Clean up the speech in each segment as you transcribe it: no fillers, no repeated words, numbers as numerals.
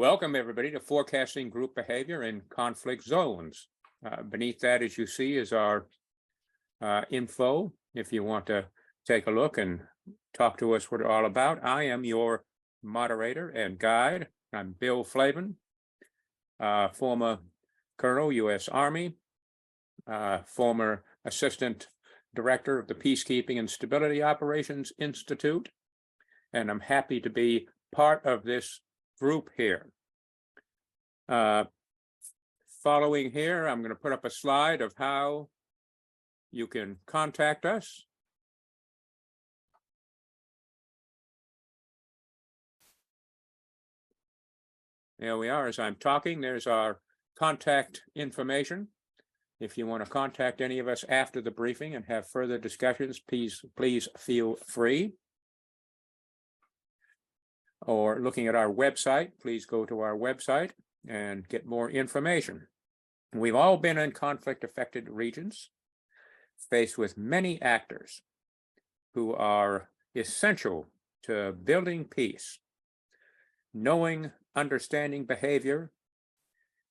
Welcome, everybody, to Forecasting Group Behavior in Conflict Zones. Beneath that, as you see, is our info. If you want to take a look and talk to us what it's all about. I am your moderator and guide. I'm Bill Flavin, former Colonel, U.S. Army, former Assistant Director of the Peacekeeping and Stability Operations Institute, and I'm happy to be part of this group here. Following here, I'm going to put up a slide of how you can contact us. There we are. As I'm talking, there's our contact information. If you want to contact any of us after the briefing and have further discussions, please feel free. Or looking at our website, please go to our website and get more information. We've all been in conflict-affected regions, faced with many actors who are essential to building peace. Knowing, understanding behavior,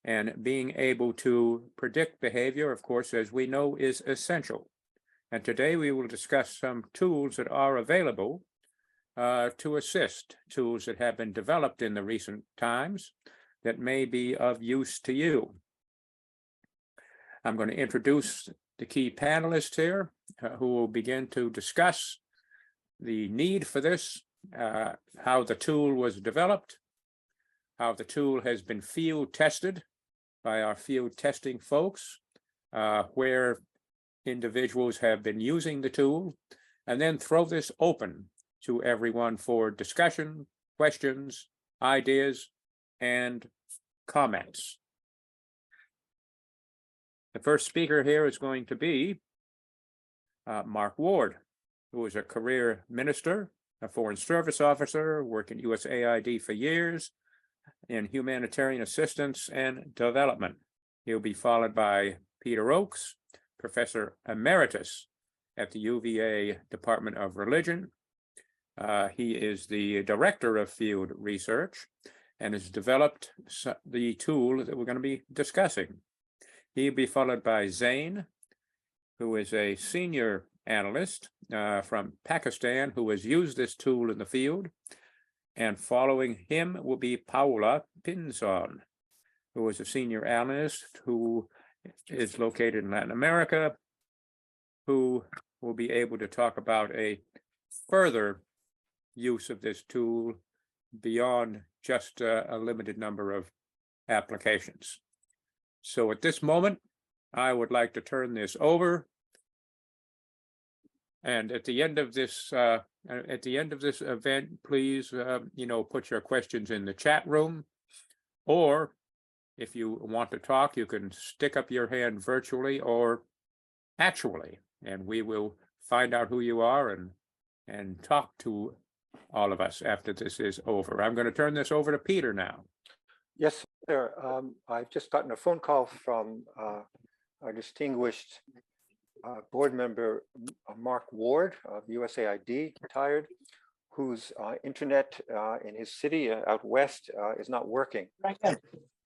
and being able to predict behavior, of course, as we know, is essential. And today we will discuss some tools that are available to assist, tools that have been developed in the recent times that may be of use to you. I'm going to introduce the key panelists here who will begin to discuss the need for this, how the tool was developed, how the tool has been field tested by our field testing folks, where individuals have been using the tool, and then throw this open to everyone for discussion, questions, ideas, and comments. The first speaker here is going to be Mark Ward, who is a career minister, a foreign service officer, worked in USAID for years in humanitarian assistance and development. He'll be followed by Peter Oakes, professor emeritus at the UVA Department of Religion. He is the director of field research and has developed the tool that we're going to be discussing. He'll be followed by Zain, who is a senior analyst from Pakistan who has used this tool in the field. And following him will be Paula Pinzon, who is a senior analyst who is located in Latin America, who will be able to talk about a further use of this tool beyond just a limited number of applications. So at this moment, I would like to turn this over. And at the end of this event, please, put your questions in the chat room, or if you want to talk, you can stick up your hand virtually or actually, and we will find out who you are and talk to all of us after this is over. I'm going to turn this over to Peter now. Yes, sir. I've just gotten a phone call from our distinguished board member, Mark Ward of USAID, retired, whose internet in his city out west is not working.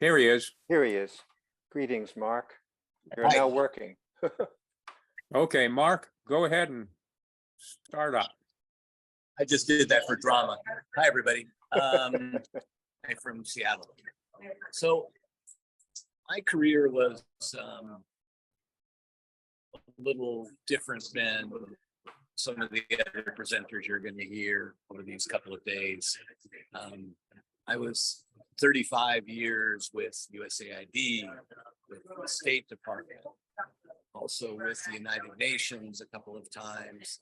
Here he is. Here he is. Greetings, Mark. You're Hi. now working. Okay, Mark, go ahead and start up. I just did that for drama. Hi, everybody. I'm from Seattle. So my career was a little different than some of the other presenters you're going to hear over these couple of days. I was 35 years with USAID, with the State Department, also with the United Nations a couple of times,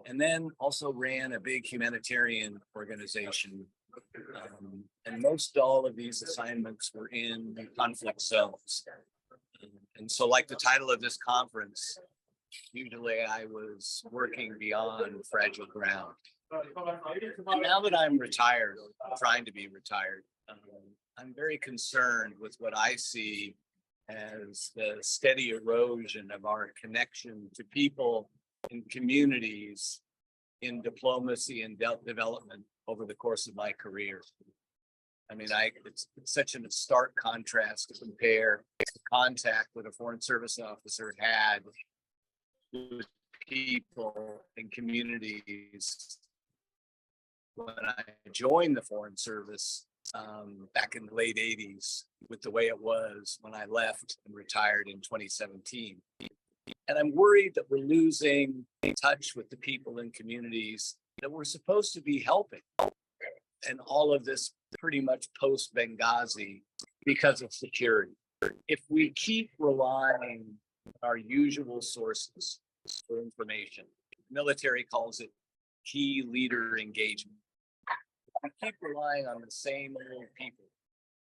and then also ran a big humanitarian organization. And most all of these assignments were in conflict zones. And so, like the title of this conference, usually I was working beyond fragile ground. And now that I'm retired, trying to be retired, I'm very concerned with what I see as the steady erosion of our connection to people and communities in diplomacy and development over the course of my career. I mean, it's such a stark contrast to compare the contact that a Foreign Service officer had with people and communities when I joined the Foreign Service back in the late 80s with the way it was when I left and retired in 2017. And I'm worried that we're losing touch with the people and communities that we're supposed to be helping. And all of this pretty much post Benghazi because of security. If we keep relying on our usual sources for information, military calls it key leader engagement. If we keep relying on the same old people,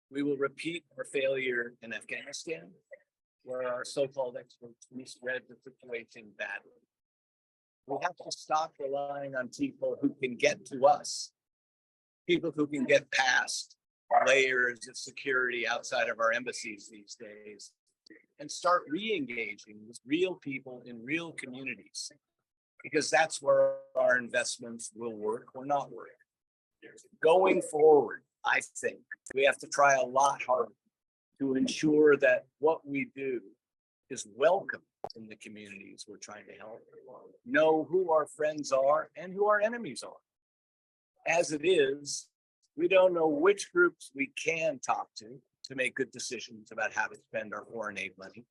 we will repeat our failure in Afghanistan, where our so-called experts misread the situation badly. We have to stop relying on people who can get to us, people who can get past layers of security outside of our embassies these days, and start re-engaging with real people in real communities, because that's where our investments will work or not work. Going forward, I think we have to try a lot harder to ensure that what we do is welcome in the communities we're trying to help, know who our friends are and who our enemies are. As it is, we don't know which groups we can talk to make good decisions about how to spend our foreign aid money.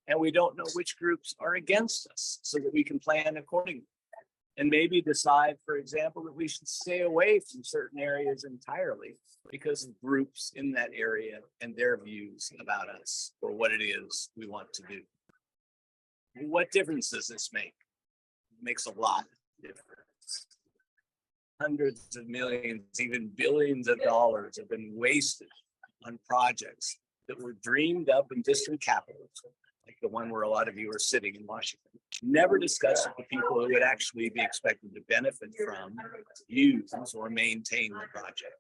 And we don't know which groups are against us so that we can plan accordingly. And maybe decide, for example, that we should stay away from certain areas entirely because of groups in that area and their views about us or what it is we want to do. What difference does this make? It makes a lot of difference. Hundreds of millions, even billions of dollars have been wasted on projects that were dreamed up in distant capitals, like the one where a lot of you are sitting in Washington, never discussed with the people who would actually be expected to benefit from, use, or maintain the project.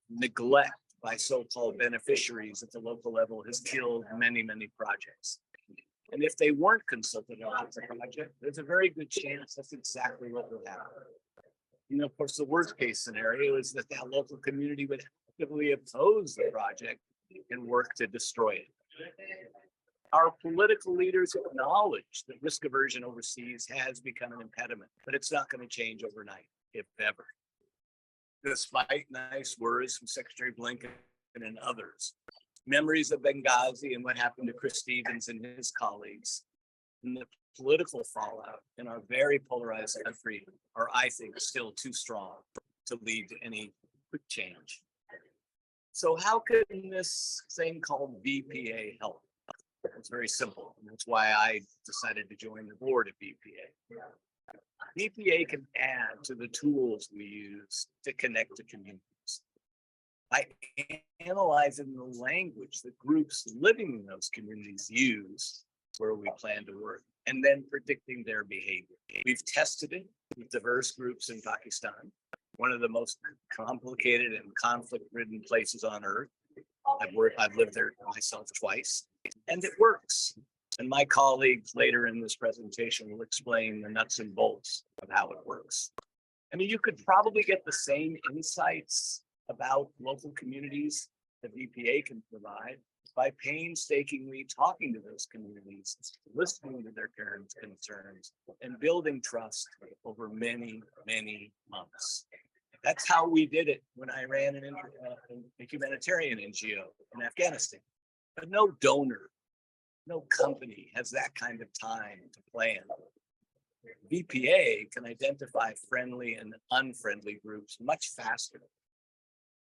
Neglect by so-called beneficiaries at the local level has killed many, many projects. And if they weren't consulted about the project, there's a very good chance that's exactly what will happen. You know, of course, the worst case scenario is that that local community would actively oppose the project and work to destroy it. Our political leaders acknowledge that risk aversion overseas has become an impediment, but it's not going to change overnight, if ever. Despite nice words from Secretary Blinken and others, memories of Benghazi and what happened to Chris Stevens and his colleagues, and the political fallout in our very polarized country are, I think, still too strong to lead to any quick change. So how can this thing called BPA help? It's very simple, and that's why I decided to join the board of BPA. BPA can add to the tools we use to connect to communities by analyzing the language that groups living in those communities use where we plan to work, and then predicting their behavior. We've tested it with diverse groups in Pakistan, one of the most complicated and conflict-ridden places on earth. I've lived there myself twice, and it works. And my colleagues later in this presentation will explain the nuts and bolts of how it works. I mean, you could probably get the same insights about local communities that BPA can provide by painstakingly talking to those communities, listening to their parents' concerns, and building trust over many, many months. That's how we did it when I ran a humanitarian NGO in Afghanistan. But no donor, no company has that kind of time to plan. BPA can identify friendly and unfriendly groups much faster.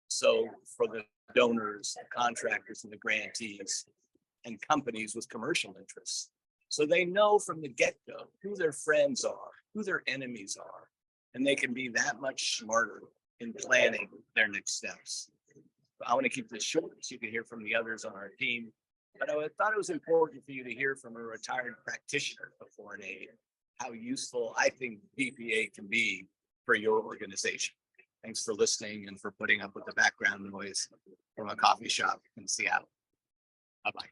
So for the donors, the contractors, and the grantees, and companies with commercial interests, so they know from the get-go who their friends are, who their enemies are, and they can be that much smarter in planning their next steps. I want to keep this short so you can hear from the others on our team, but I thought it was important for you to hear from a retired practitioner of foreign aid how useful I think BPA can be for your organization. Thanks for listening and for putting up with the background noise from a coffee shop in Seattle. Bye-bye.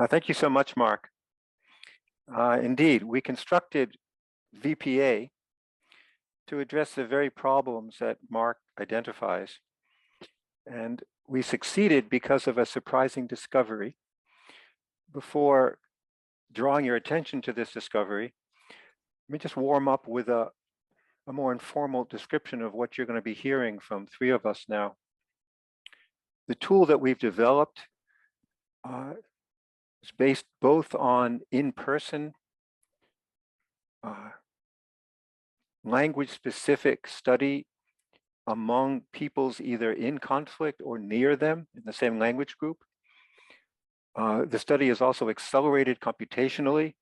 Thank you so much, Mark. Indeed, we constructed VPA to address the very problems that Mark identifies. And we succeeded because of a surprising discovery. Before drawing your attention to this discovery, let me just warm up with a more informal description of what you're going to be hearing from three of us now. The tool that we've developed is based both on in-person language-specific study among peoples either in conflict or near them in the same language group. The study is also accelerated computationally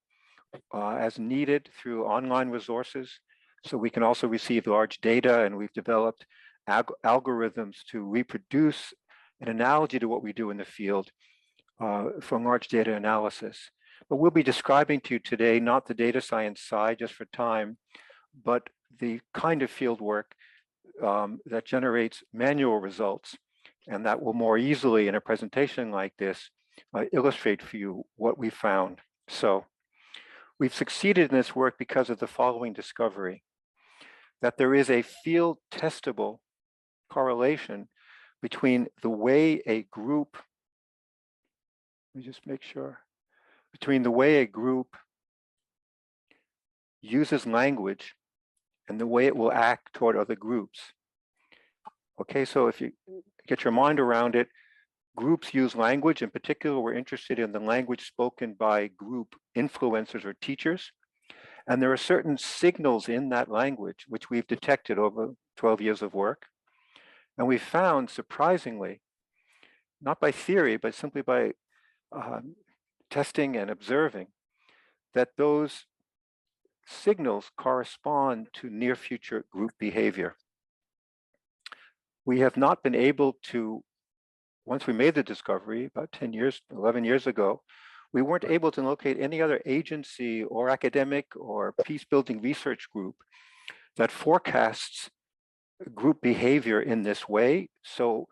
as needed through online resources. So we can also receive large data, and we've developed algorithms to reproduce an analogy to what we do in the field from large data analysis. But we'll be describing to you today not the data science side just for time, but the kind of field work that generates manual results, and that will more easily in a presentation like this illustrate for you what we found. So we've succeeded in this work because of the following discovery: that there is a field testable correlation between the way a group, let me just make sure, between the way a group uses language and the way it will act toward other groups. Okay, so if you get your mind around it, groups use language. In particular, we're interested in the language spoken by group influencers or teachers. And there are certain signals in that language which we've detected over 12 years of work. And we found, surprisingly, not by theory, but simply by testing and observing, that those signals correspond to near future group behavior. We have not been able to, once we made the discovery about 10 years, 11 years ago, we weren't able to locate any other agency or academic or peace-building research group that forecasts group behavior in this way. So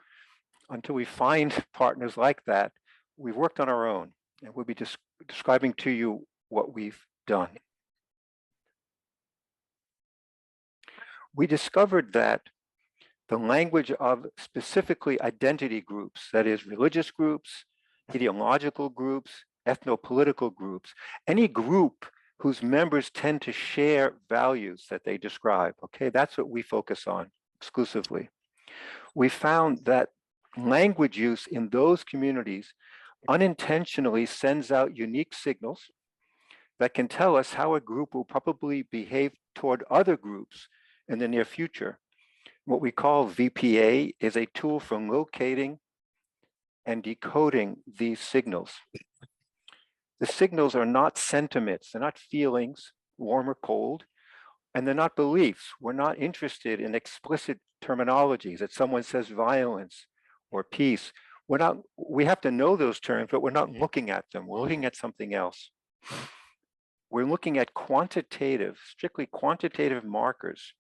until we find partners like that, we've worked on our own, and we'll be describing to you what we've done. We discovered that the language of specifically identity groups, that is religious groups, ideological groups, ethno-political groups, any group whose members tend to share values that they describe, okay, that's what we focus on exclusively. We found that language use in those communities unintentionally sends out unique signals that can tell us how a group will probably behave toward other groups in the near future. What we call VPA is a tool for locating and decoding these signals. The signals are not sentiments, they're not feelings, warm or cold, and they're not beliefs. We're not interested in explicit terminologies that someone says violence or peace. We have to know those terms, but we're not looking at them. We're looking at something else. We're looking at quantitative, strictly quantitative markers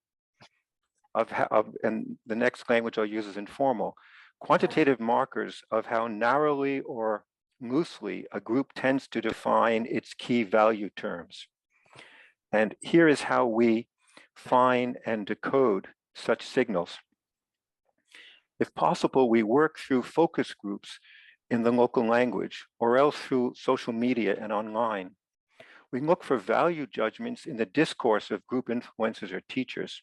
and the next language I'll use is informal, quantitative markers of how narrowly or loosely a group tends to define its key value terms. And here is how we find and decode such signals. If possible, we work through focus groups in the local language, or else through social media and online. We look for value judgments in the discourse of group influencers or teachers.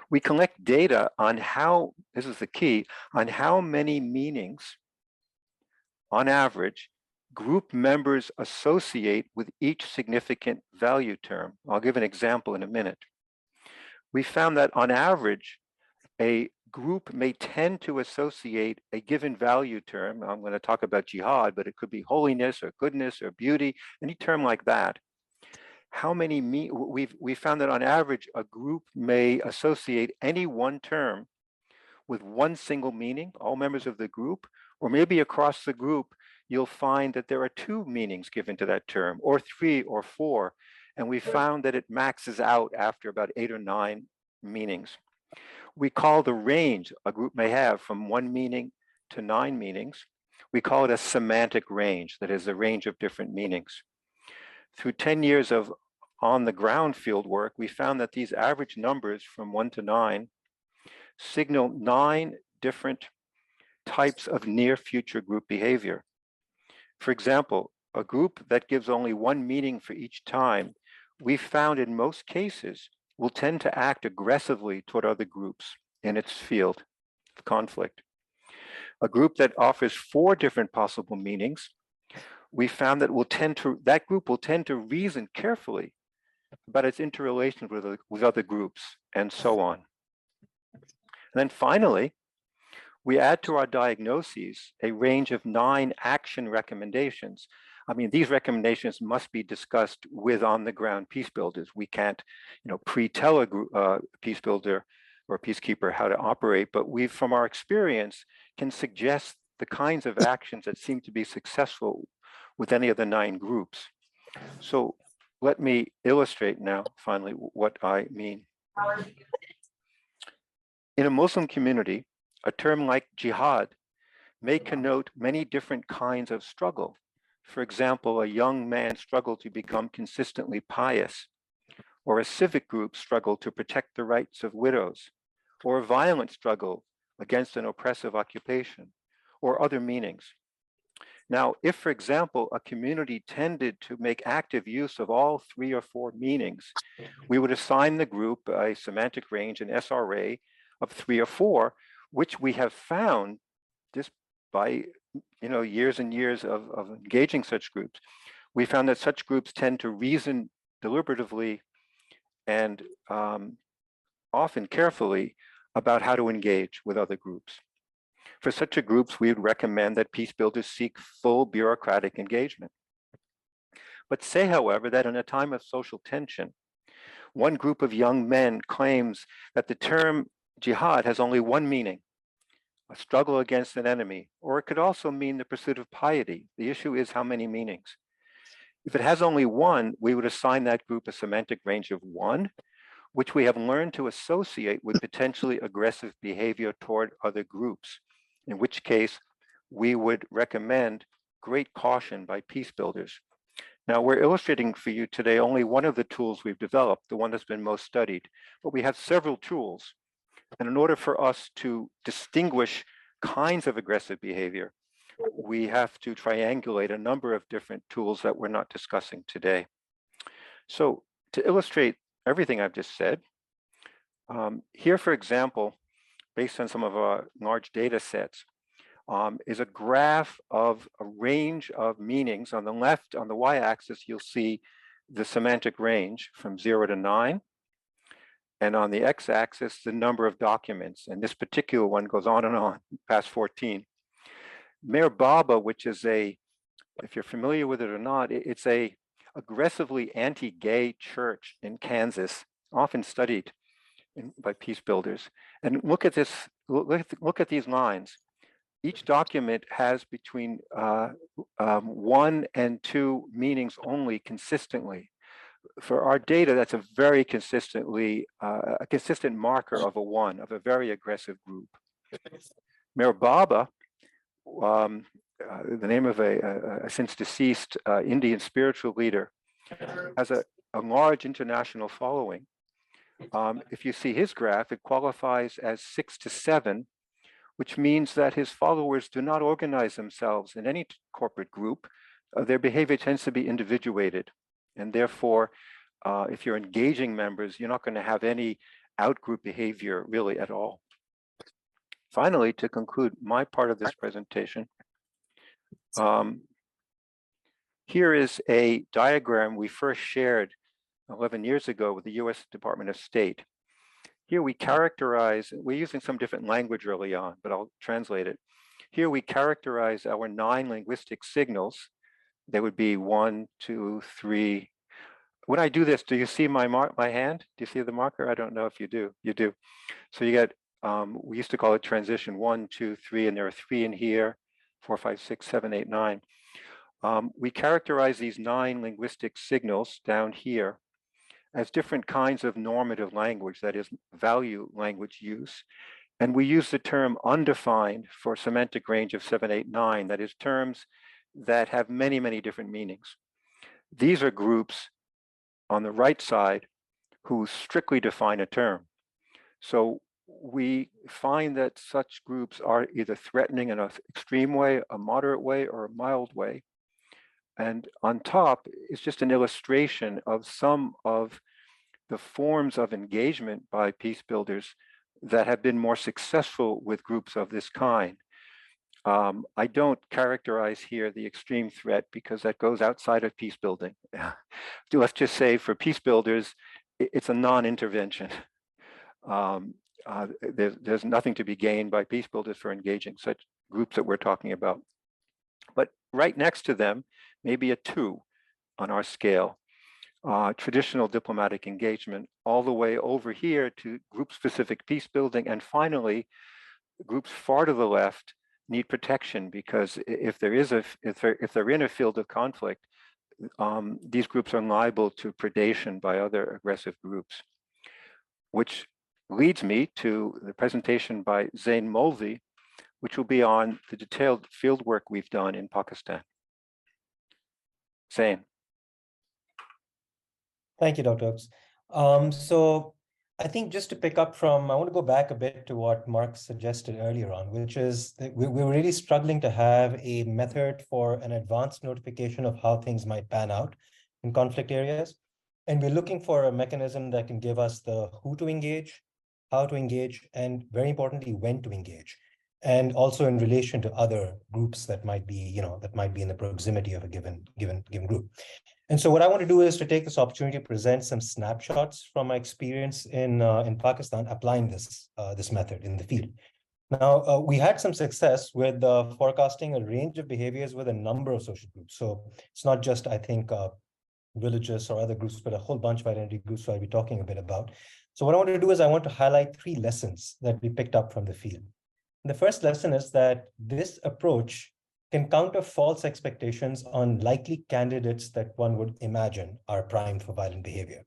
We collect data on how, this is the key, on how many meanings, on average, group members associate with each significant value term. I'll give an example in a minute. We found that on average, a group may tend to associate a given value term. I'm going to talk about jihad, but it could be holiness or goodness or beauty, any term like that. How many, we found that on average, a group may associate any one term with one single meaning, all members of the group, or maybe across the group, you'll find that there are two meanings given to that term, or three or four. And we found that it maxes out after about 8 or 9 meanings. We call the range a group may have from 1 meaning to 9 meanings. We call it a semantic range, that is a range of different meanings. Through 10 years of on-the-ground field work, we found that these average numbers from 1 to 9 signal 9 different types of near future group behavior. For example, a group that gives only one meaning for each time, we found in most cases will tend to act aggressively toward other groups in its field of conflict. A group that offers 4 different possible meanings, we found that that group will tend to reason carefully about its interrelations with other groups, and so on. And then finally, we add to our diagnoses a range of 9 action recommendations. I mean, these recommendations must be discussed with on-the-ground peace builders. We can't, pre-tell a group, peace builder or peacekeeper how to operate, but we, from our experience, can suggest the kinds of actions that seem to be successful with any of the 9 groups. So let me illustrate now, finally, what I mean. In a Muslim community, a term like jihad may connote many different kinds of struggle. For example, a young man struggle to become consistently pious, or a civic group struggle to protect the rights of widows, or a violent struggle against an oppressive occupation, or other meanings. Now, if, for example, a community tended to make active use of all 3 or 4 meanings, we would assign the group a semantic range, an SRA, of 3 or 4, which we have found just by years and years of engaging such groups. We found that such groups tend to reason deliberatively and often carefully about how to engage with other groups. For such a groups, we would recommend that peace builders seek full bureaucratic engagement. But say, however, that in a time of social tension, one group of young men claims that the term jihad has only one meaning: a struggle against an enemy, or it could also mean the pursuit of piety. The issue is how many meanings. If it has only one, we would assign that group a semantic range of 1, which we have learned to associate with potentially aggressive behavior toward other groups, in which case we would recommend great caution by peace builders. Now, we're illustrating for you today only one of the tools we've developed, the one that's been most studied, but we have several tools. And in order for us to distinguish kinds of aggressive behavior, we have to triangulate a number of different tools that we're not discussing today. So to illustrate everything I've just said, here, for example, based on some of our large data sets, is a graph of a range of meanings. On the left, on the y-axis, you'll see the semantic range from 0 to 9. And on the x-axis, the number of documents. And this particular one goes on and on, past 14. Mayor Baba, which is if you're familiar with it or not, it's a aggressively anti-gay church in Kansas, often studied by peace builders. And look at this, look at these lines. Each document has between 1 and 2 meanings only consistently. For our data, that's a very consistently, a consistent marker of a 1, of a very aggressive group. Mayor Baba, the name of a since deceased Indian spiritual leader, has a large international following. If you see his graph, it qualifies as 6 to 7, which means that his followers do not organize themselves in any corporate group. Their behavior tends to be individuated. And therefore, if you're engaging members, you're not going to have any out-group behavior really at all. Finally, to conclude my part of this presentation, here is a diagram we first shared 11 years ago with the US Department of State. Here we characterize, we're using some different language early on, but I'll translate it. Here we characterize our 9 linguistic signals. They would be 1, 2, 3. When I do this, do you see my hand? Do you see the marker? I don't know if you do. You do. So you get, we used to call it transition 1, 2, 3, and there are 3 in here, 4, 5, 6, 7, 8, 9. We characterize these 9 linguistic signals down here as different kinds of normative language, that is value language use. And we use the term undefined for semantic range of 7, 8, 9, that is terms that have many, many different meanings. These are groups on the right side who strictly define a term. So we find that such groups are either threatening in an extreme way, a moderate way, or a mild way. And on top is just an illustration of some of the forms of engagement by peace builders that have been more successful with groups of this kind. I don't characterize here the extreme threat because that goes outside of peace building. Let's just say for peace builders, it's a non-intervention. There's nothing to be gained by peace builders for engaging such groups that we're talking about. But right next to them, maybe a 2 on our scale, traditional diplomatic engagement, all the way over here to group-specific peace building, and finally, groups far to the left need protection because if they're in a field of conflict, these groups are liable to predation by other aggressive groups, which leads me to the presentation by Zain Molvi, which will be on the detailed field work we've done in Pakistan. Zain. Thank you, Dr. Oakes. So I think just to pick up from, I want to go back a bit to what Mark suggested earlier on, which is that we're really struggling to have a method for an advanced notification of how things might pan out in conflict areas. And we're looking for a mechanism that can give us the who to engage, how to engage, and very importantly, when to engage. And also in relation to other groups that might be, that might be in the proximity of a given group. And so what I want to do is to take this opportunity to present some snapshots from my experience in Pakistan applying this method in the field. Now, we had some success with forecasting a range of behaviors with a number of social groups. So it's not just, I think, religious or other groups, but a whole bunch of identity groups I'll be talking a bit about. So what I want to do is I want to highlight 3 lessons that we picked up from the field. The first lesson is that this approach can counter false expectations on likely candidates that one would imagine are primed for violent behavior.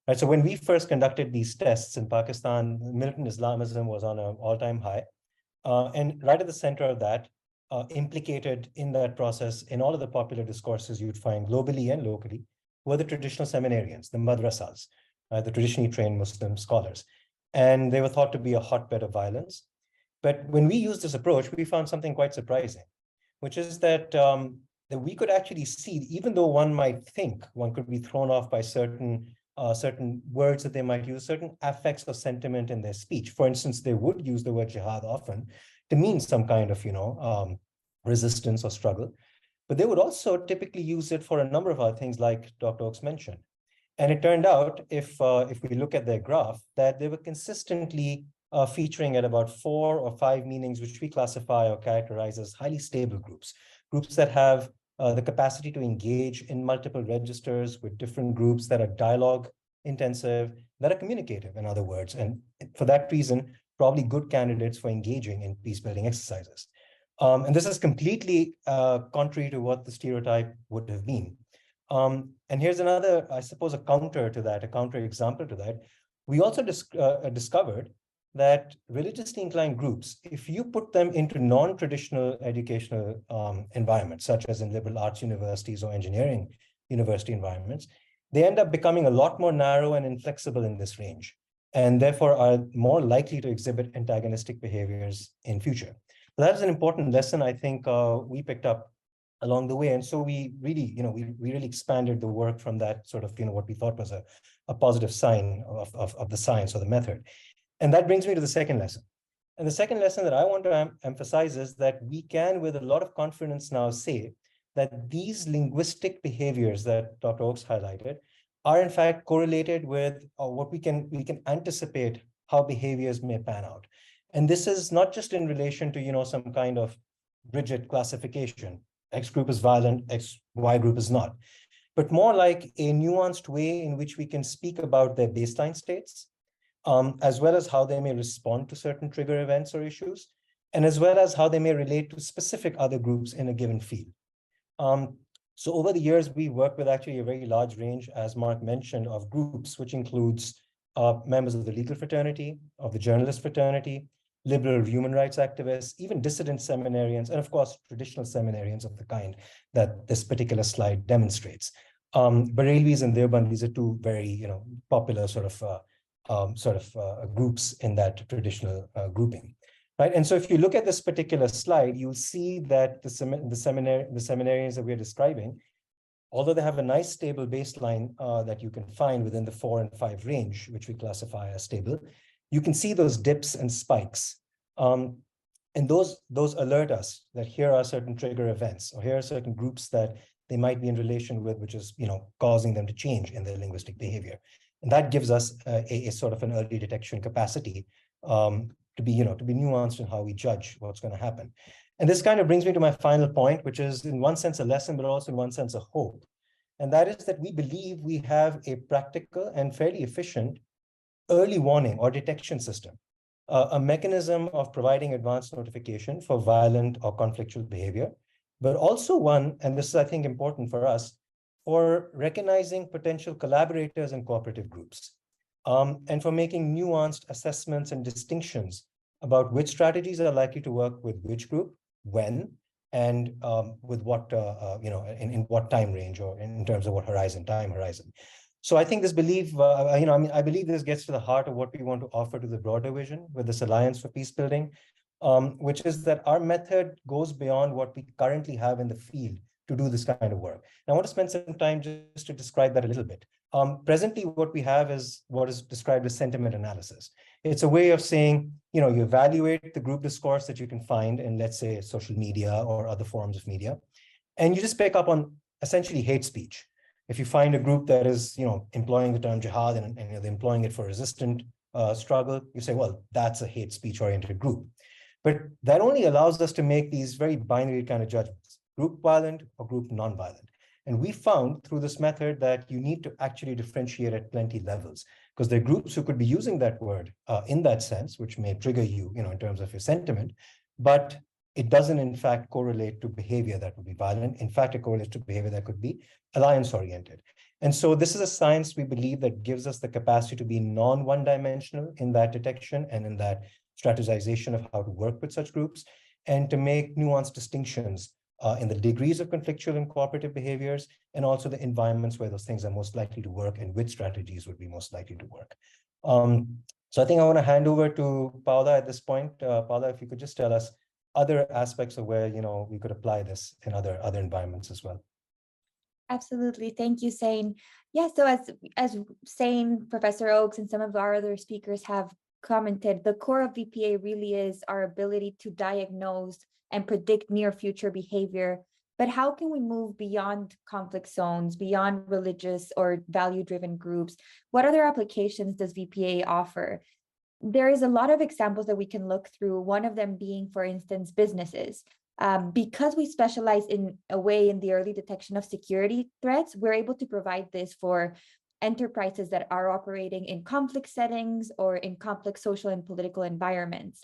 Right, so when we first conducted these tests in Pakistan, militant Islamism was on an all-time high. And right at the center of that, implicated in that process, in all of the popular discourses you'd find globally and locally, were the traditional seminarians, the madrasas, the traditionally trained Muslim scholars. And they were thought to be a hotbed of violence. But when we used this approach, we found something quite surprising, which is that, that we could actually see, even though one might think one could be thrown off by certain words that they might use, certain affects of sentiment in their speech. For instance, they would use the word jihad often to mean some kind of, resistance or struggle. But they would also typically use it for a number of other things like Dr. Oakes mentioned. And it turned out, if we look at their graph, that they were consistently featuring at about 4 or 5 meanings, which we classify or characterize as highly stable groups that have the capacity to engage in multiple registers with different groups that are dialogue intensive, that are communicative, in other words. And for that reason, probably good candidates for engaging in peace building exercises. And this is completely contrary to what the stereotype would have been. And here's another, I suppose, a counter example to that. We also discovered that religiously inclined groups, if you put them into non-traditional educational environments, such as in liberal arts universities or engineering university environments, they end up becoming a lot more narrow and inflexible in this range, and therefore are more likely to exhibit antagonistic behaviors in future. So that is an important lesson I think we picked up along the way. And so we really, we really expanded the work from that sort of, what we thought was a positive sign of the science or the method. And that brings me to the second lesson. And the second lesson that I want to emphasize is that we can, with a lot of confidence now, say that these linguistic behaviors that Dr. Oakes highlighted are in fact correlated with what we can anticipate how behaviors may pan out. And this is not just in relation to, some kind of rigid classification. X group is violent, Y group is not. But more like a nuanced way in which we can speak about their baseline states, as well as how they may respond to certain trigger events or issues, and as well as how they may relate to specific other groups in a given field. So over the years, we worked with actually a very large range, as Mark mentioned, of groups, which includes members of the legal fraternity, of the journalist fraternity, liberal human rights activists, even dissident seminarians, and of course, traditional seminarians of the kind that this particular slide demonstrates. Barelvis and Deobandis are two very, popular groups in that traditional grouping, right? And so if you look at this particular slide, you'll see that the seminarians that we're describing, although they have a nice stable baseline that you can find within the 4 and 5 range, which we classify as stable, you can see those dips and spikes. And those alert us that here are certain trigger events, or here are certain groups that they might be in relation with, which is, causing them to change in their linguistic behavior. And that gives us a sort of an early detection capacity to be nuanced in how we judge what's going to happen. And this kind of brings me to my final point, which is in one sense a lesson, but also in one sense a hope. And that is that we believe we have a practical and fairly efficient early warning or detection system, a mechanism of providing advanced notification for violent or conflictual behavior, but also one, and this is, I think, important for us, for recognizing potential collaborators and cooperative groups, and for making nuanced assessments and distinctions about which strategies are likely to work with which group, when, and with what, in what time range, or in terms of what time horizon. So I think this belief, I believe this gets to the heart of what we want to offer to the broader vision with this Alliance for Peacebuilding, which is that our method goes beyond what we currently have in the field to do this kind of work. And I want to spend some time just to describe that a little bit. Presently, what we have is what is described as sentiment analysis. It's a way of saying, you evaluate the group discourse that you can find in, let's say, social media or other forms of media, and you just pick up on essentially hate speech. If you find a group that is, employing the term jihad and they're employing it for resistant struggle, you say, well, that's a hate speech-oriented group. But that only allows us to make these very binary kind of judgments, group violent or group non-violent. And we found through this method that you need to actually differentiate at plenty levels, because there are groups who could be using that word in that sense, which may trigger you, in terms of your sentiment, but it doesn't in fact correlate to behavior that would be violent. In fact, it correlates to behavior that could be alliance-oriented. And so this is a science we believe that gives us the capacity to be non-one-dimensional in that detection and in that strategization of how to work with such groups, and to make nuanced distinctions in the degrees of conflictual and cooperative behaviors, and also the environments where those things are most likely to work and which strategies would be most likely to work. So I think I want to hand over to Paula at this point. Paula, if you could just tell us other aspects of where we could apply this in other environments as well. Absolutely. Thank you, Sane. Yeah, so as Sane, Professor Oakes, and some of our other speakers have commented, the core of VPA really is our ability to diagnose and predict near future behavior. But how can we move beyond conflict zones, beyond religious or value-driven groups? What other applications does VPA offer? There is a lot of examples that we can look through, one of them being, for instance, businesses. Because we specialize in a way in the early detection of security threats, we're able to provide this for enterprises that are operating in conflict settings or in complex social and political environments.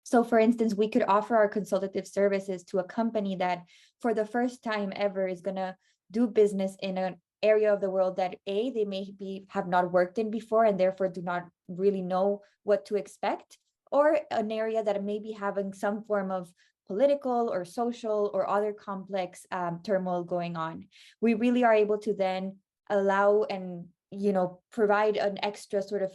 So for instance, we could offer our consultative services to a company that for the first time ever is going to do business in an area of the world that they have not worked in before and therefore do not really know what to expect, or an area that may be having some form of political or social or other complex turmoil going on. We really are able to then allow and provide an extra sort of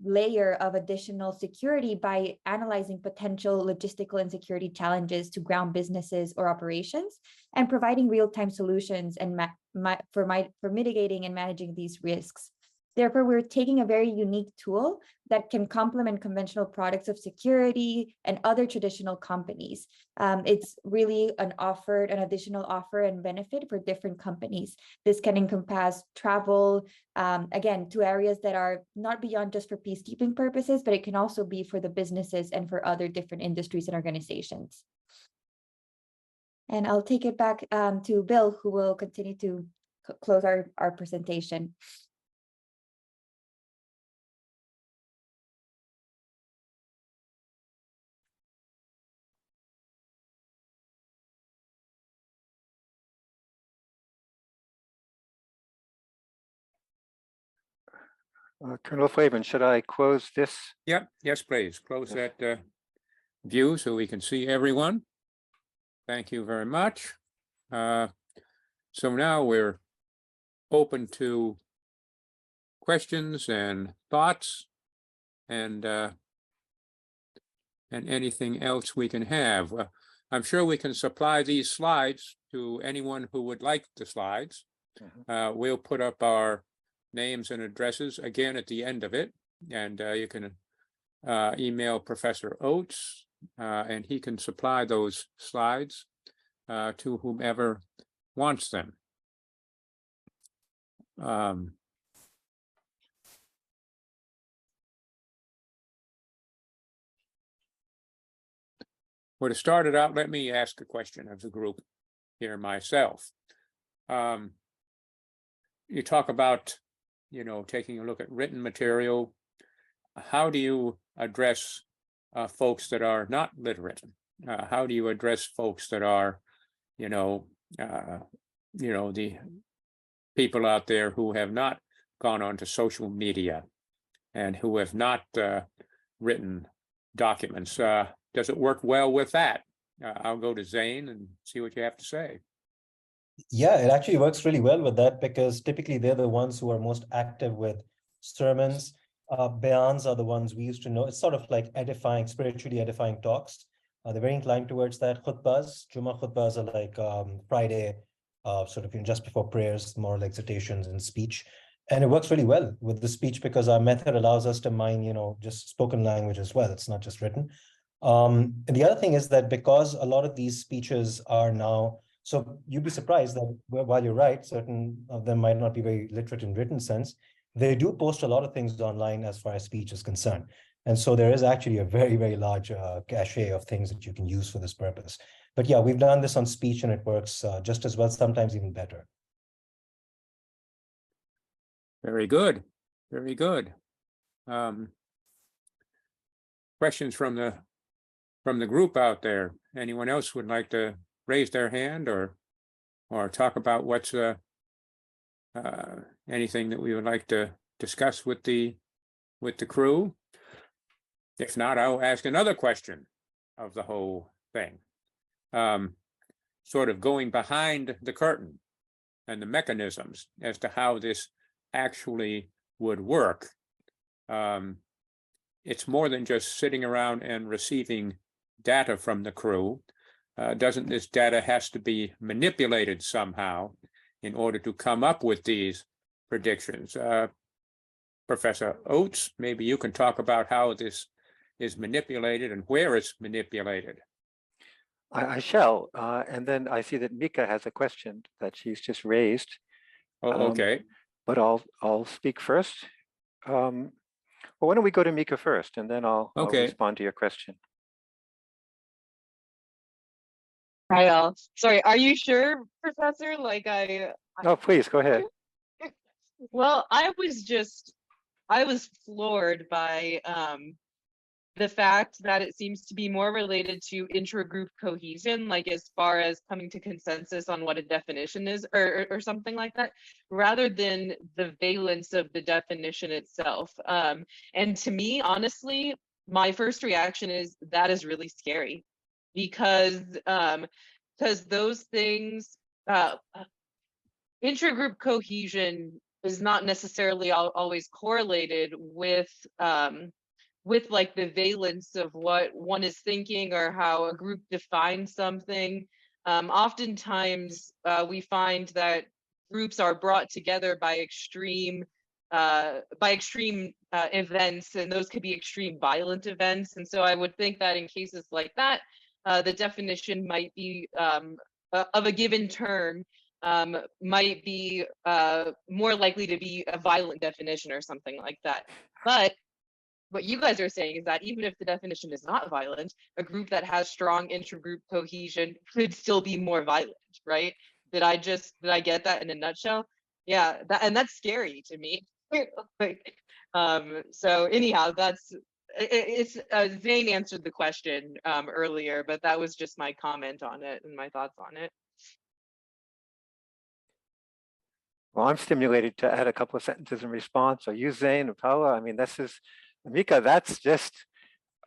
layer of additional security by analyzing potential logistical and security challenges to ground businesses or operations, and providing real-time solutions and for mitigating and managing these risks. Therefore, we're taking a very unique tool that can complement conventional products of security and other traditional companies. It's really an additional offer and benefit for different companies. This can encompass travel, again, to areas that are not beyond just for peacekeeping purposes, but it can also be for the businesses and for other different industries and organizations. And I'll take it back to Bill, who will continue to close our presentation. Colonel Flavin, should I close this? Yeah, yes, please. Close that view so we can see everyone. Thank you very much. So now we're open to questions and thoughts and anything else we can have. I'm sure we can supply these slides to anyone who would like the slides. We'll put up our names and addresses again at the end of it, and you can email Professor Oates, and he can supply those slides to whomever wants them. Well, to start it out, let me ask a question of the group here myself. You talk about, taking a look at written material. How do you address folks that are not literate? How do you address folks that are, the people out there who have not gone onto social media and who have not written documents? Does it work well with that? I'll go to Zane and see what you have to say. Yeah, it actually works really well with that because typically they're the ones who are most active with sermons. Bayans are the ones we used to know. It's sort of like edifying, spiritually edifying talks. They're very inclined towards that. Khutbas, Jummah khutbas are like Friday, sort of just before prayers, moral exhortations and speech. And it works really well with the speech because our method allows us to mine, just spoken language as well. It's not just written. And the other thing is that because a lot of these speeches are now, so you'd be surprised that while you're right, certain of them might not be very literate in written sense, they do post a lot of things online as far as speech is concerned. And so there is actually a very, very large cache of things that you can use for this purpose. But yeah, we've done this on speech and it works just as well, sometimes even better. Very good. Very good. Questions from the group out there? Anyone else would like to raise their hand or talk about what's anything that we would like to discuss with the crew? If not, I'll ask another question of the whole thing. Sort of going behind the curtain and the mechanisms as to how this actually would work. It's more than just sitting around and receiving data from the crew. Doesn't this data has to be manipulated somehow in order to come up with these predictions? Professor Oates, maybe you can talk about how this is manipulated and where it's manipulated. I shall. And then I see that Mika has a question that she's just raised. Oh, okay. But I'll speak first. Well, why don't we go to Mika first, and then I'll respond to your question. Right. Sorry, are you sure, Professor? No, please go ahead. Well, I was floored by the fact that it seems to be more related to intra-group cohesion, like as far as coming to consensus on what a definition is or something like that, rather than the valence of the definition itself. And to me, honestly, my first reaction is that is really scary because those things, intra-group cohesion is not necessarily always correlated with like the valence of what one is thinking or how a group defines something. Oftentimes we find that groups are brought together by extreme events, and those could be extreme violent events. And so I would think that in cases like that, the definition might be of a given term might be more likely to be a violent definition or something like that. But what you guys are saying is that even if the definition is not violent, a group that has strong intra-group cohesion could still be more violent, right? Did I get that in a nutshell? Yeah, that's scary to me. So anyhow, Zane answered the question earlier, but that was just my comment on it and my thoughts on it. Well, I'm stimulated to add a couple of sentences in response. Are you Zane or Paula? I mean, this is Mika. That's just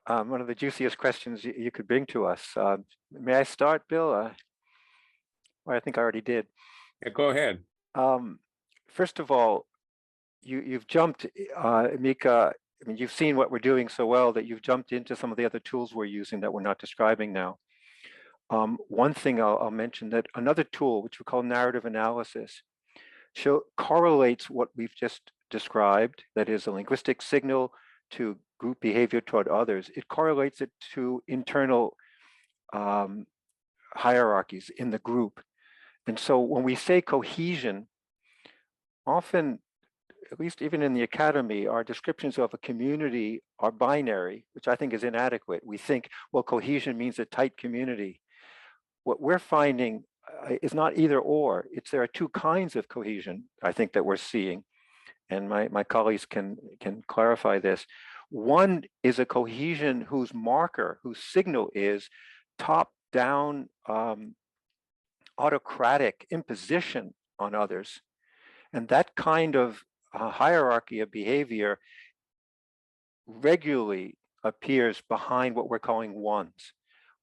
one of the juiciest questions you could bring to us. May I start, Bill? Well, I think I already did. Yeah, go ahead. First of all, you've jumped, Mika. I mean, you've seen what we're doing so well that you've jumped into some of the other tools we're using that we're not describing now. One thing I'll mention, that another tool, which we call narrative analysis, correlates what we've just described, that is a linguistic signal to group behavior toward others. It correlates it to internal hierarchies in the group. And so when we say cohesion, often, at least even in the academy, our descriptions of a community are binary, which I think is inadequate. We think, well, cohesion means a tight community. What we're finding is not either or. There are two kinds of cohesion, I think, that we're seeing. And my colleagues can clarify this. One is a cohesion whose marker, whose signal is top-down autocratic imposition on others. And that kind of hierarchy of behavior regularly appears behind what we're calling ones.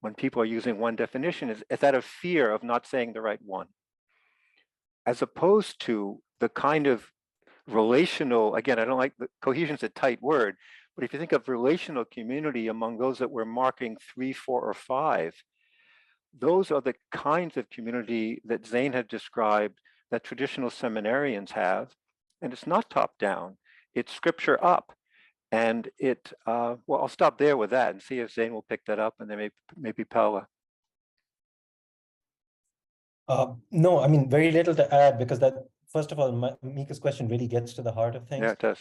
When people are using one definition, is that of fear of not saying the right one, as opposed to the kind of relational, again, I don't like the cohesion's a tight word, but if you think of relational community among those that we're marking 3, 4, or 5, those are the kinds of community that Zane had described that traditional seminarians have. And it's not top down, it's scripture up. And well, I'll stop there with that and see if Zane will pick that up, and then maybe Paula. No, I mean, very little to add, because that, first of all, Mika's question really gets to the heart of things. Yeah, it does.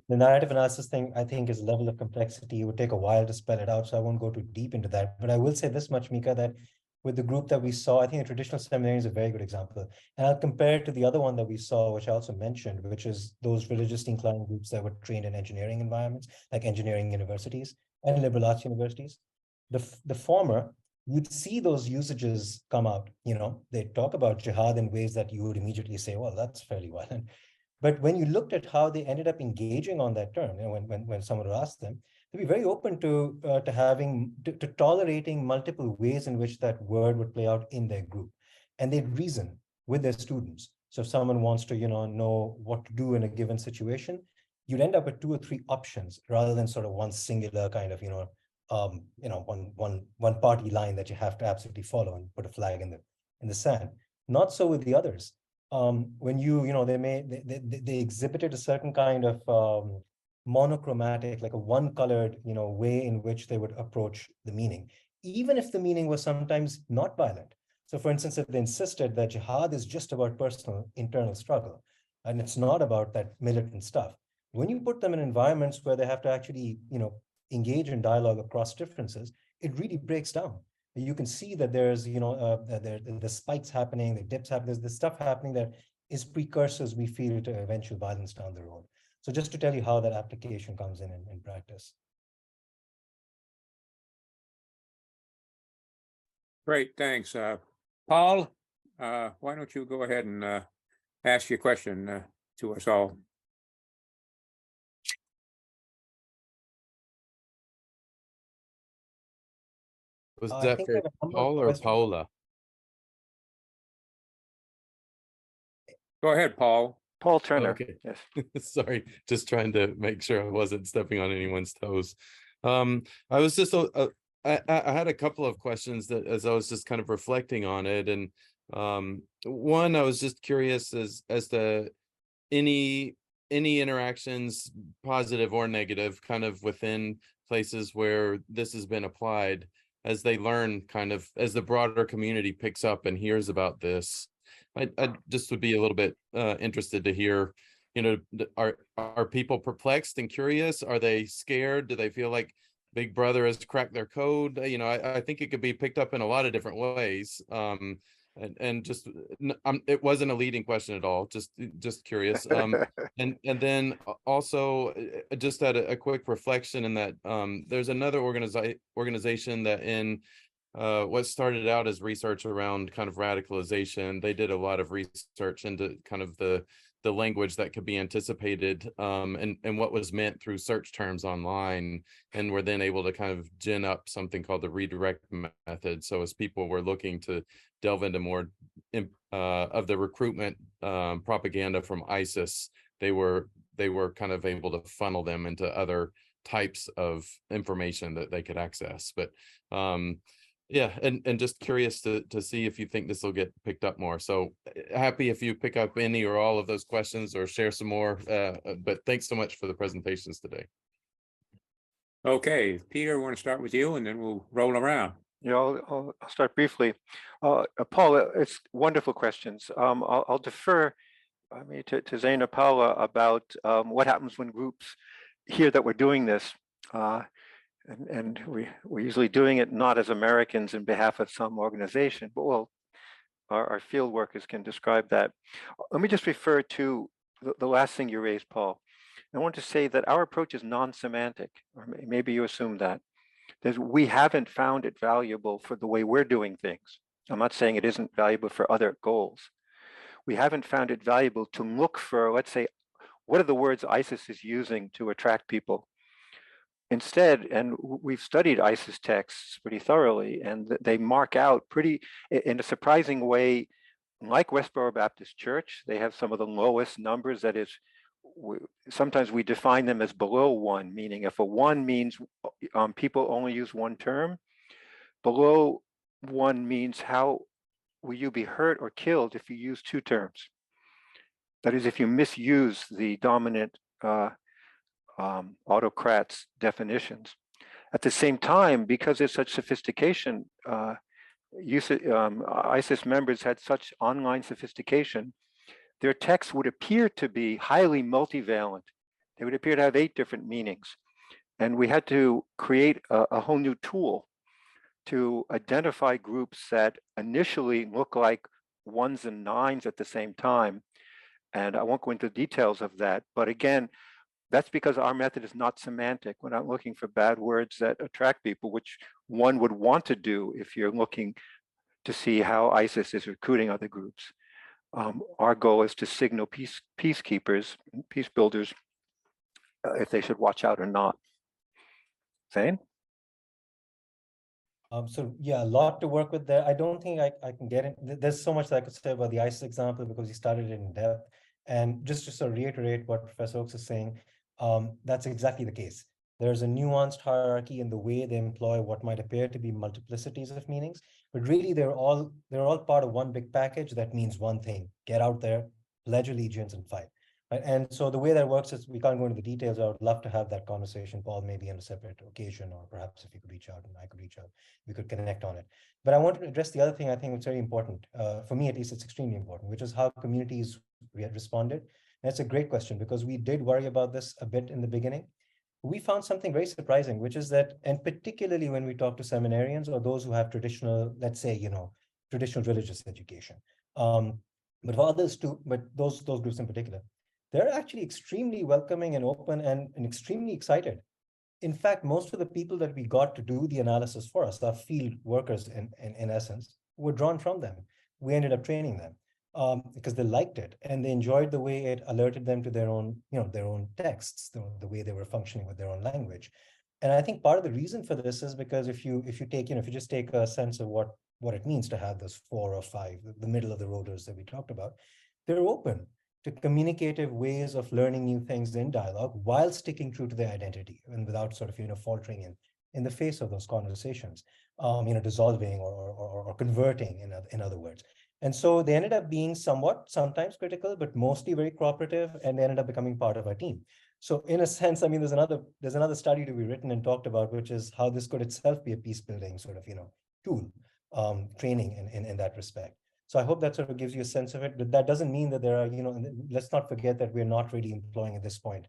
The narrative analysis thing, I think, is a level of complexity. It would take a while to spell it out, so I won't go too deep into that. But I will say this much, Mika, that with the group that we saw, I think the traditional seminary is a very good example. And I'll compare it to the other one that we saw, which I also mentioned, which is those religiously inclined groups that were trained in engineering environments, like engineering universities and liberal arts universities. The former, you'd see those usages come out. You know, they talk about jihad in ways that you would immediately say, well, that's fairly violent. But when you looked at how they ended up engaging on that term, you know, when someone would ask them, they'd be very open to tolerating multiple ways in which that word would play out in their group, and they'd reason with their students. So if someone wants to, know what to do in a given situation, you'd end up with 2 or 3 options rather than sort of one singular kind of, one party line that you have to absolutely follow and put a flag in the sand. Not so with the others. When they exhibited a certain kind of monochromatic, like a one-colored, way in which they would approach the meaning, even if the meaning was sometimes not violent. So for instance, if they insisted that jihad is just about personal internal struggle, and it's not about that militant stuff, when you put them in environments where they have to actually, engage in dialogue across differences, it really breaks down. You can see that there's, the spikes happening, the dips happening, there's this stuff happening that is precursors, we feel, to eventual violence down the road. So just to tell you how that application comes in practice. Great, thanks. Paul, why don't you go ahead and ask your question to us all? Was that for Paul or Paola? Go ahead, Paul. Paul Turner. Okay. Yes. Sorry, just trying to make sure I wasn't stepping on anyone's toes. I was just I had a couple of questions that, as I was just kind of reflecting on it, and one, I was just curious as to any interactions, positive or negative, kind of within places where this has been applied, as they learn, kind of as the broader community picks up and hears about this. I just would be a little bit interested to hear, are people perplexed and curious? Are they scared? Do they feel like Big Brother has cracked their code? I think it could be picked up in a lot of different ways. And just, it wasn't a leading question at all. Just curious. And then also just had a quick reflection in that there's another organization that in what started out as research around kind of radicalization. They did a lot of research into kind of the language that could be anticipated, and what was meant through search terms online, and were then able to kind of gin up something called the redirect method. So as people were looking to delve into more of the recruitment propaganda from ISIS, they were kind of able to funnel them into other types of information that they could access. But yeah, and just curious to see if you think this will get picked up more. So happy if you pick up any or all of those questions or share some more. But thanks so much for the presentations today. Okay, Peter, we want to start with you and then we'll roll around. Yeah, I'll start briefly. Paula, it's wonderful questions. I'll defer to Zane or Paula about what happens when groups hear that we're doing this. And we're usually doing it not as Americans in behalf of some organization, but well, our field workers can describe that. Let me just refer to the last thing you raised, Paul. I want to say that our approach is non-semantic, or maybe you assume that. We haven't found it valuable for the way we're doing things. I'm not saying it isn't valuable for other goals. We haven't found it valuable to look for, let's say, what are the words ISIS is using to attract people? Instead, and we've studied ISIS texts pretty thoroughly, and they mark out pretty, in a surprising way, like Westboro Baptist Church, they have some of the lowest numbers. That is, sometimes we define them as below 1, meaning if a 1 means people only use one term, below 1 means how will you be hurt or killed if you use 2 terms. That is, if you misuse the dominant autocrats' definitions. At the same time, because there's such sophistication, ISIS members had such online sophistication, their texts would appear to be highly multivalent. They would appear to have 8 different meanings. And we had to create a whole new tool to identify groups that initially look like 1s and 9s at the same time. And I won't go into the details of that, but again, that's because our method is not semantic. We're not looking for bad words that attract people, which one would want to do if you're looking to see how ISIS is recruiting other groups. Our goal is to signal peacekeepers, peace builders, if they should watch out or not. Zane? So yeah, a lot to work with there. I don't think I can get in. There's so much that I could say about the ISIS example because he started it in depth. And just to sort of reiterate what Professor Oakes is saying, that's exactly the case. There's a nuanced hierarchy in the way they employ what might appear to be multiplicities of meanings, but really they're all part of one big package that means one thing: get out there, pledge allegiance, and fight. Right? And so the way that works is, we can't go into the details. I would love to have that conversation, Paul, maybe on a separate occasion, or perhaps if you could reach out and I could reach out, we could connect on it. But I want to address the other thing I think is very important. For me, at least, it's extremely important, which is how communities responded. And it's a great question, because we did worry about this a bit in the beginning. We found something very surprising, which is that, and particularly when we talk to seminarians or those who have traditional, let's say, traditional religious education, but for others too, but those groups in particular, they're actually extremely welcoming and open and extremely excited. In fact, most of the people that we got to do the analysis for us, our field workers in essence, were drawn from them. We ended up training them because they liked it and they enjoyed the way it alerted them to their own, their own texts, the way they were functioning with their own language. And I think part of the reason for this is because if you take, if you just take a sense of what it means to have those 4 or 5, the middle of the roaders that we talked about, they're open to communicative ways of learning new things in dialogue while sticking true to their identity and without sort of, faltering in the face of those conversations, dissolving or converting, in other words. And so they ended up being sometimes critical, but mostly very cooperative, and they ended up becoming part of our team. So in a sense, there's another study to be written and talked about, which is how this could itself be a peace building sort of, tool, training in that respect. So I hope that sort of gives you a sense of it, but that doesn't mean that there are, let's not forget that we're not really employing at this point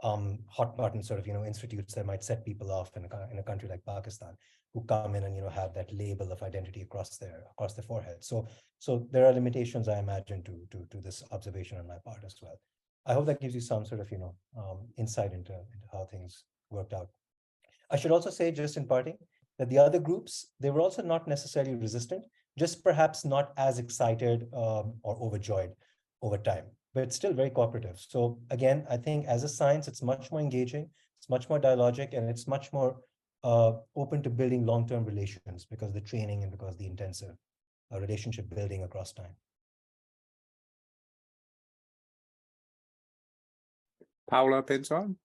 hot button sort of, institutes that might set people off in a country like Pakistan, who come in and, have that label of identity across their forehead. So there are limitations, I imagine, to this observation on my part as well. I hope that gives you some sort of, insight into how things worked out. I should also say, just in parting, that the other groups, they were also not necessarily resistant, just perhaps not as excited or overjoyed over time, but still very cooperative. So again, I think as a science, it's much more engaging, it's much more dialogic, and it's much more open to building long-term relations because the training and because the intensive relationship building across time. Paula Pinzon?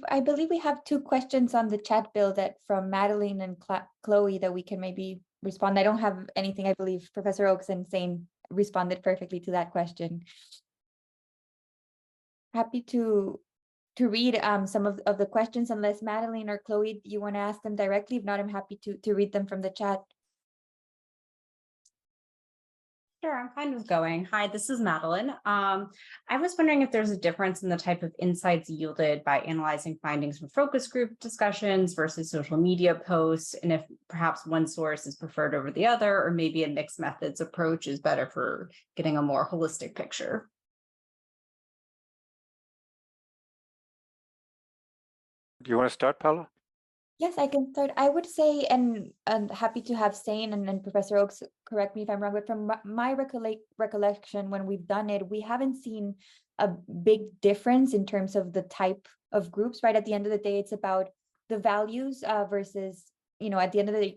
I believe we have two questions on the chat, Bill, that from Madeline and Chloe that we can maybe respond. I don't have anything. I believe Professor Oakes and Zane responded perfectly to that question. Happy to read some of the questions, unless Madeline or Chloe, you want to ask them directly. If not, I'm happy to read them from the chat. Sure, I'm fine with going. Hi, this is Madeline. I was wondering if there's a difference in the type of insights yielded by analyzing findings from focus group discussions versus social media posts, and if perhaps one source is preferred over the other, or maybe a mixed methods approach is better for getting a more holistic picture. Do you want to start, Paula? Yes, I can start. I would say, and happy to have Zane and Professor Oakes correct me if I'm wrong, but from my recollection, when we've done it, we haven't seen a big difference in terms of the type of groups, right? At the end of the day, it's about the values versus, at the end of the day,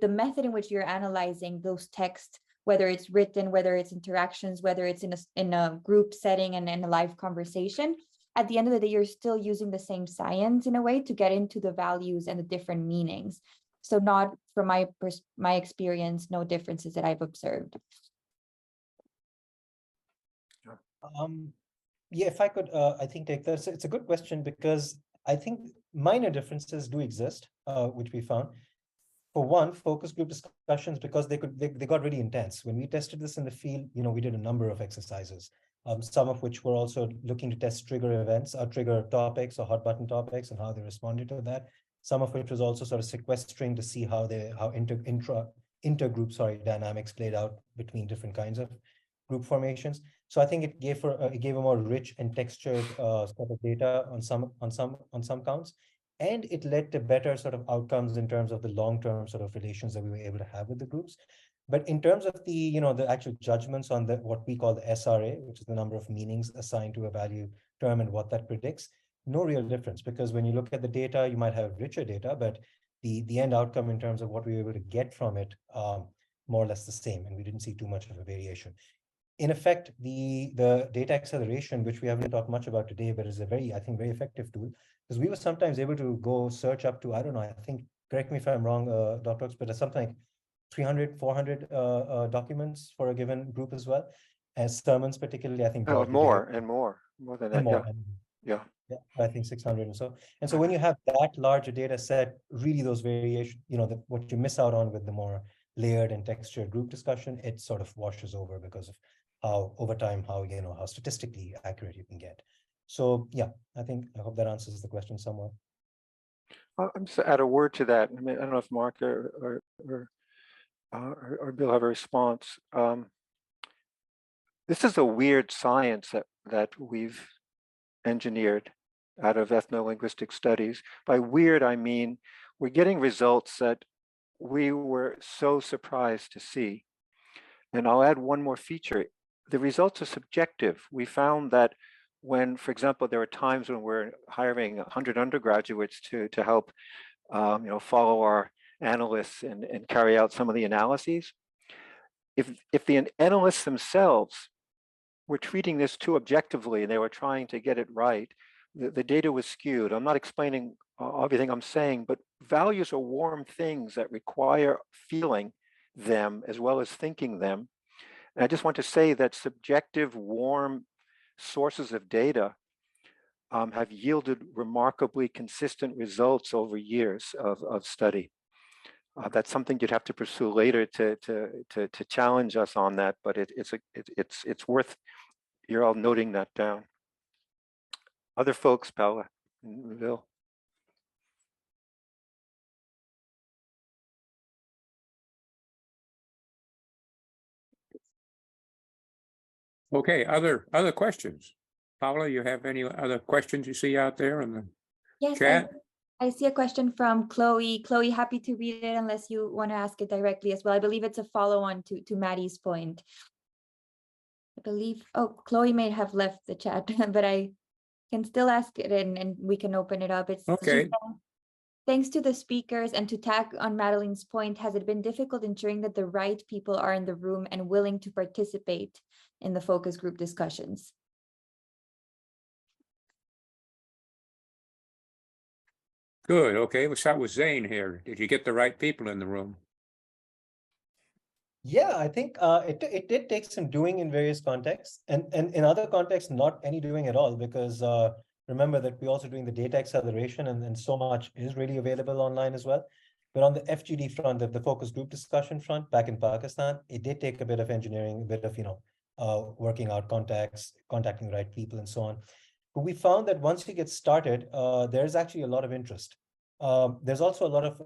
the method in which you're analyzing those texts, whether it's written, whether it's interactions, whether it's in a group setting and in a live conversation. At the end of the day, you're still using the same science in a way to get into the values and the different meanings. So not from my experience, no differences that I've observed. Yeah, if I could, I think take that. It's a good question because I think minor differences do exist, which we found. For one, focus group discussions, because they got really intense. When we tested this in the field, we did a number of exercises. Some of which were also looking to test trigger events or trigger topics or hot button topics and how they responded to that. Some of which was also sort of sequestering to see how intergroup dynamics played out between different kinds of group formations. So I think it gave a more rich and textured sort of data on some counts, and it led to better sort of outcomes in terms of the long-term sort of relations that we were able to have with the groups. But in terms of the, the actual judgments on what we call the SRA, which is the number of meanings assigned to a value term and what that predicts, no real difference, because when you look at the data, you might have richer data, but the end outcome in terms of what we were able to get from it, more or less the same, and we didn't see too much of a variation. In effect, the data acceleration, which we haven't talked much about today, but is a very effective tool, because we were sometimes able to go search up to, I don't know, I think, correct me if I'm wrong, Dr. Oakes, but it's something like 300, 400 documents for a given group as well. As sermons, particularly, I think. Oh, more than that. More. Yeah. Yeah, I think 600 and so. And so when you have that large a data set, really those variations, what you miss out on with the more layered and textured group discussion, it sort of washes over because of how over time, how statistically accurate you can get. So yeah, I hope that answers the question somewhat. I'm just add a word to that. I mean, I don't know if Mark or Bill have a response. This is a weird science that we've engineered out of ethno-linguistic studies. By weird, I mean we're getting results that we were so surprised to see. And I'll add one more feature. The results are subjective. We found that when, for example, there are times when we're hiring 100 undergraduates to help follow our analysts and carry out some of the analyses. If the analysts themselves were treating this too objectively and they were trying to get it right, the data was skewed. I'm not explaining everything I'm saying, but values are warm things that require feeling them as well as thinking them. And I just want to say that subjective, warm sources of data have yielded remarkably consistent results over years of study. That's something you'd have to pursue later to challenge us on that, but it's worth you're all noting that down. Other folks, Paula and Bill. Okay, other questions? Paula, you have any other questions you see out there in the Yes, chat? I see a question from Chloe. Chloe, happy to read it unless you want to ask it directly as well. I believe it's a follow-on to Maddie's point. I believe, oh, Chloe may have left the chat, but I can still ask it and we can open it up. It's Okay. thanks to the speakers and to tag on Madeline's point, has it been difficult ensuring that the right people are in the room and willing to participate in the focus group discussions? Good. Okay, we'll start with Zane here. Did you get the right people in the room? Yeah, I think it did take some doing in various contexts, and in other contexts, not any doing at all, because remember that we're also doing the data acceleration, and so much is really available online as well. But on the FGD front, the focus group discussion front, back in Pakistan, it did take a bit of engineering, a bit of working out contacts, contacting the right people, and so on. But we found that once we get started, there's actually a lot of interest. There's also a lot of,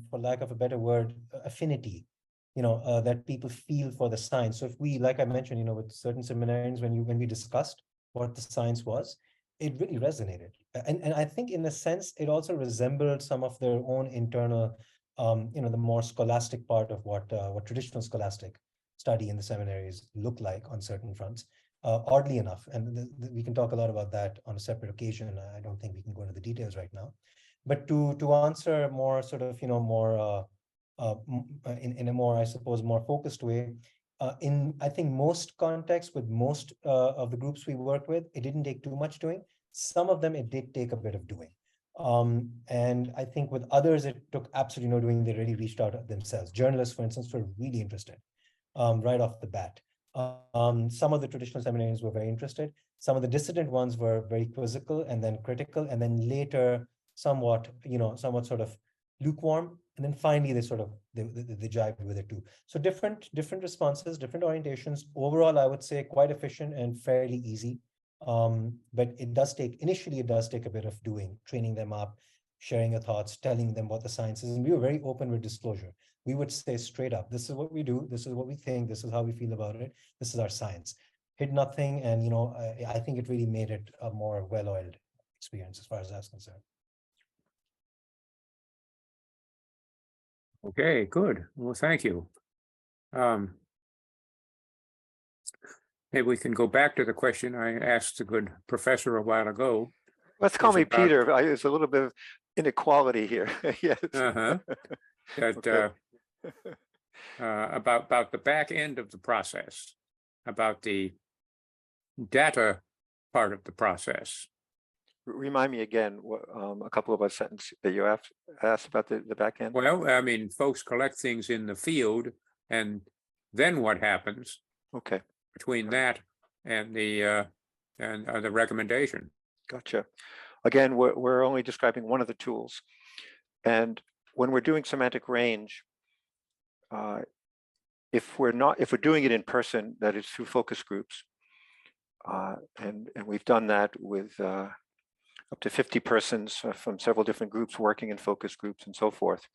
for lack of a better word, affinity. That people feel for the science. So if we, like I mentioned, with certain seminarians, when we discussed what the science was, it really resonated. And I think in a sense, it also resembled some of their own internal, the more scholastic part of what traditional scholastic study in the seminaries look like on certain fronts, oddly enough. And we can talk a lot about that on a separate occasion. I don't think we can go into the details right now. But to answer more sort of, more in a more, I suppose, more focused way, in I think most contexts with most of the groups we work with, it didn't take too much doing. Some of them it did take a bit of doing, and I think with others it took absolutely no doing. They really reached out themselves. Journalists, for instance, were really interested right off the bat. Some of the traditional seminarians were very interested. Some of the dissident ones were very quizzical and then critical, and then later somewhat sort of lukewarm, and then finally they sort of they jived with it too. So different responses, different orientations. Overall, I would say quite efficient and fairly easy. But initially it does take a bit of doing, training them up, sharing your thoughts, telling them what the science is. And we were very open with disclosure. We would say straight up, this is what we do, this is what we think, this is how we feel about it, this is our science. Hid nothing, and I think it really made it a more well-oiled experience as far as that's concerned. Okay, good. Well, thank you. Maybe we can go back to the question I asked the good professor a while ago. Let's call It's me about- Peter. There's a little bit of inequality here. Yes. That Okay. about the back end of the process, about the data part of the process. Remind me again, a couple of our sentences that you asked about the back end. Well, I mean, folks collect things in the field, and then what happens Okay, between that and the recommendation? gotcha. Again, we're only describing one of the tools. And when we're doing semantic range, if we're doing it in person, that is through focus groups, and we've done that with up to 50 persons from several different groups working in focus groups and so forth.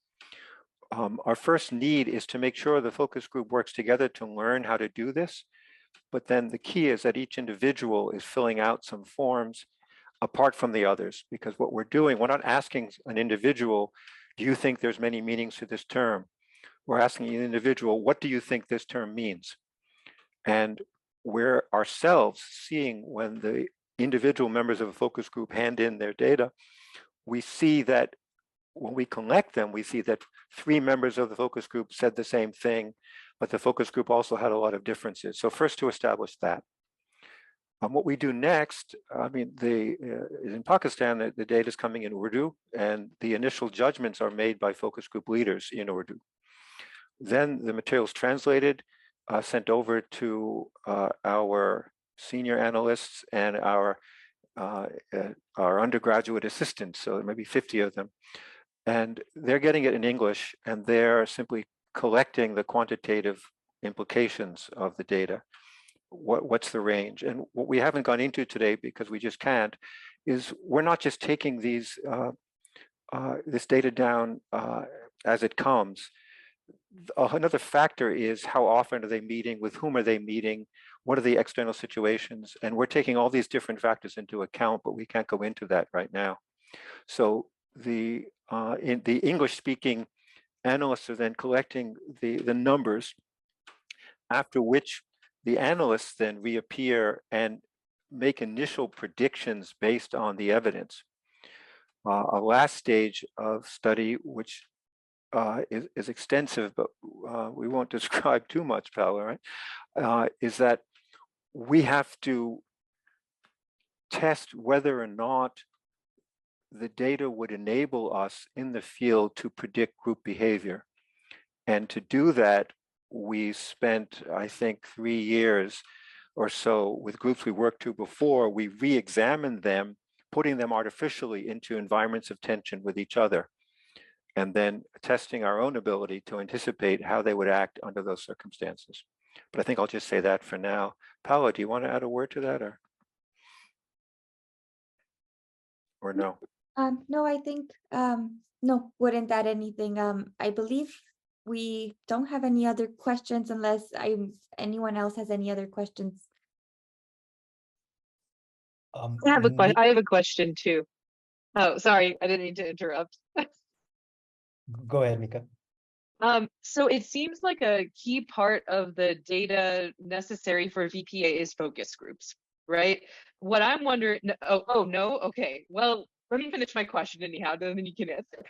Our first need is to make sure the focus group works together to learn how to do this. But then the key is that each individual is filling out some forms apart from the others, because what we're doing, we're not asking an individual, do you think there's many meanings to this term? We're asking an individual, what do you think this term means? And we're ourselves seeing when the individual members of a focus group hand in their data, we see that when we collect them, we see that 3 members of the focus group said the same thing, but the focus group also had a lot of differences. So first to establish that. What we do next, I mean, in Pakistan, the data is coming in Urdu, and the initial judgments are made by focus group leaders in Urdu. Then the material is translated, sent over to our senior analysts and our undergraduate assistants. So there may be 50 of them, and they're getting it in English, and they're simply collecting the quantitative implications of the data. What's the range? And what we haven't gone into today, because we just can't, is we're not just taking this data down as it comes. Another factor is how often are they meeting, with whom are they meeting, what are the external situations, and we're taking all these different factors into account, but we can't go into that right now. So in the English-speaking analysts are then collecting the numbers, after which the analysts then reappear and make initial predictions based on the evidence. A last stage of study, which is extensive, but we won't describe too much, Paula, right? Is that we have to test whether or not the data would enable us in the field to predict group behavior. And to do that, we spent, I think, 3 years or so with groups we worked to before. We re-examined them, putting them artificially into environments of tension with each other, and then testing our own ability to anticipate how they would act under those circumstances. But I think I'll just say that for now. Paula, do you want to add a word to that, or no? No, I think, no, wouldn't add anything. I believe we don't have any other questions unless anyone else has any other questions. I have a question too. Oh, sorry, I didn't mean to interrupt. Go ahead, Mika. So it seems like a key part of the data necessary for VPA is focus groups, right? What I'm wondering, oh no, okay. Well, let me finish my question anyhow, then you can answer.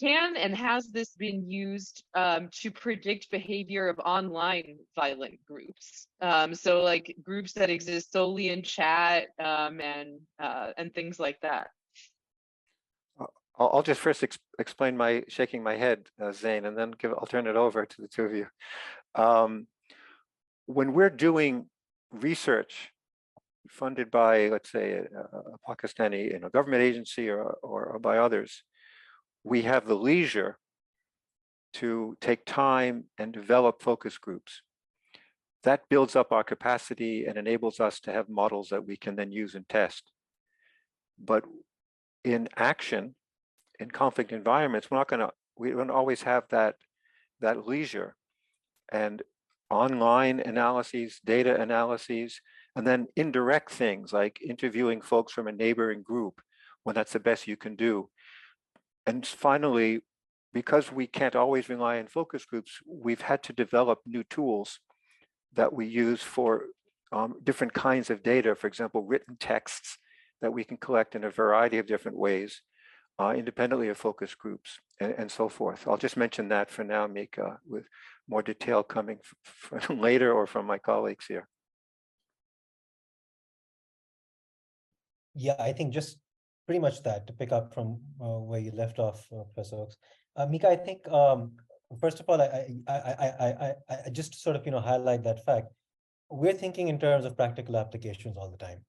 Can and has this been used to predict behavior of online violent groups? So like groups that exist solely in chat and things like that. I'll just first explain my shaking my head, Zane, and then I'll turn it over to the two of you. When we're doing research funded by, let's say, a Pakistani government agency or by others, we have the leisure to take time and develop focus groups. That builds up our capacity and enables us to have models that we can then use and test. But in action, in conflict environments, we don't always have that leisure. And online analyses, data analyses, and then indirect things like interviewing folks from a neighboring group when that's the best you can do. And finally, because we can't always rely on focus groups, we've had to develop new tools that we use for different kinds of data. For example, written texts that we can collect in a variety of different ways, independently of focus groups and so forth. I'll just mention that for now, Mika, with more detail coming from later or from my colleagues here. Yeah, I think just pretty much that, to pick up from where you left off, Professor Oakes. Mika, I think, first of all, I just sort of, highlight that fact. We're thinking in terms of practical applications all the time,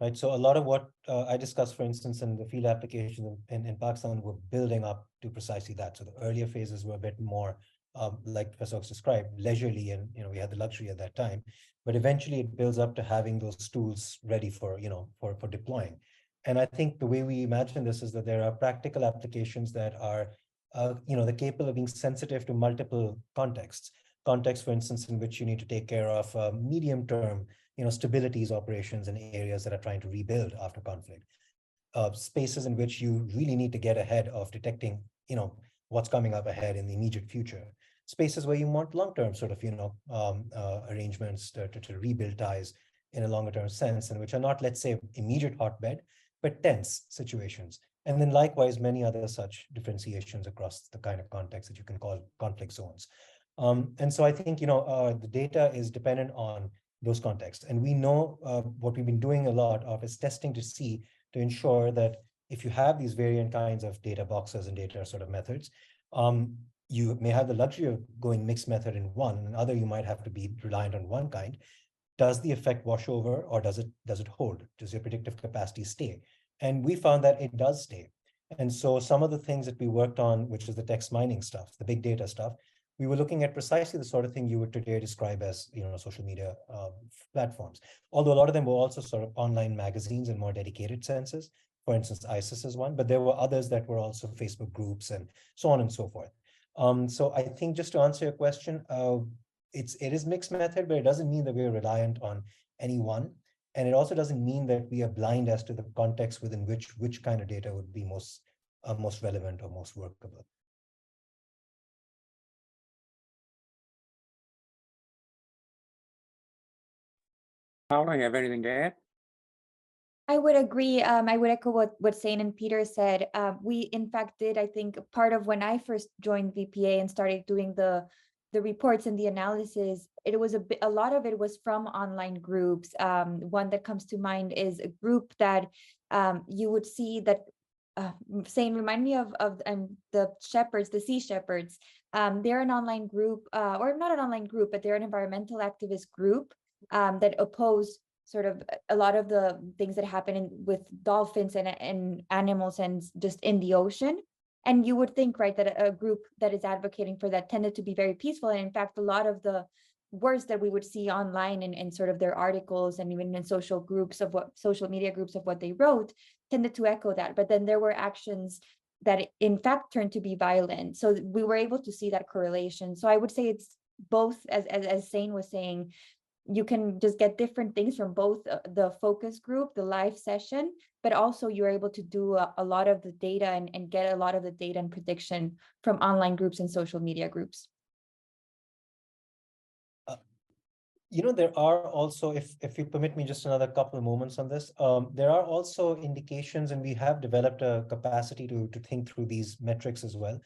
right? So a lot of what I discussed, for instance, in the field applications in Pakistan, were building up to precisely that. So the earlier phases were a bit more, like Professor Oakes described, leisurely, and we had the luxury at that time. But eventually, it builds up to having those tools ready for for deploying. And I think the way we imagine this is that there are practical applications that are, they're capable of being sensitive to multiple contexts. Context, for instance, in which you need to take care of medium-term, stabilities operations in areas that are trying to rebuild after conflict. Spaces in which you really need to get ahead of detecting, what's coming up ahead in the immediate future. Spaces where you want long-term sort of, arrangements to rebuild ties in a longer-term sense, and which are not, let's say, immediate hotbed, but tense situations. And then likewise, many other such differentiations across the kind of context that you can call conflict zones. And so I think, the data is dependent on those contexts. And we know what we've been doing a lot of is testing to ensure that if you have these variant kinds of data boxes and data sort of methods, you may have the luxury of going mixed method in one, and other you might have to be reliant on one kind. Does the effect wash over, or does it hold? Does your predictive capacity stay? And we found that it does stay. And so some of the things that we worked on, which is the text mining stuff, the big data stuff, we were looking at precisely the sort of thing you would today describe as social media platforms. Although a lot of them were also sort of online magazines in more dedicated senses. For instance, ISIS is one, but there were others that were also Facebook groups and so on and so forth. So I think just to answer your question, it is mixed method, but it doesn't mean that we're reliant on any one. And it also doesn't mean that we are blind as to the context within which kind of data would be most relevant or most workable. Paula, you have anything to add? I would agree. I would echo what Zane and Peter said. We in fact did, I think, part of when I first joined VPA and started doing the reports and the analysis, it was a lot of it was from online groups. One that comes to mind is a group that you would see that Zane, remind me of the shepherds, the Sea Shepherds. They're an online group, or not an online group, but they're an environmental activist group that oppose sort of a lot of the things that happen with dolphins and animals and just in the ocean. And you would think, right, that a group that is advocating for that tended to be very peaceful. And in fact, a lot of the words that we would see online and sort of their articles and even in social media groups of what they wrote tended to echo that. But then there were actions that in fact turned to be violent. So we were able to see that correlation. So I would say it's both, as Zane was saying, you can just get different things from both the focus group, the live session, but also you're able to do a lot of the data and get a lot of the data and prediction from online groups and social media groups. There are also, if you permit me just another couple of moments on this, there are also indications, and we have developed a capacity to think through these metrics as well.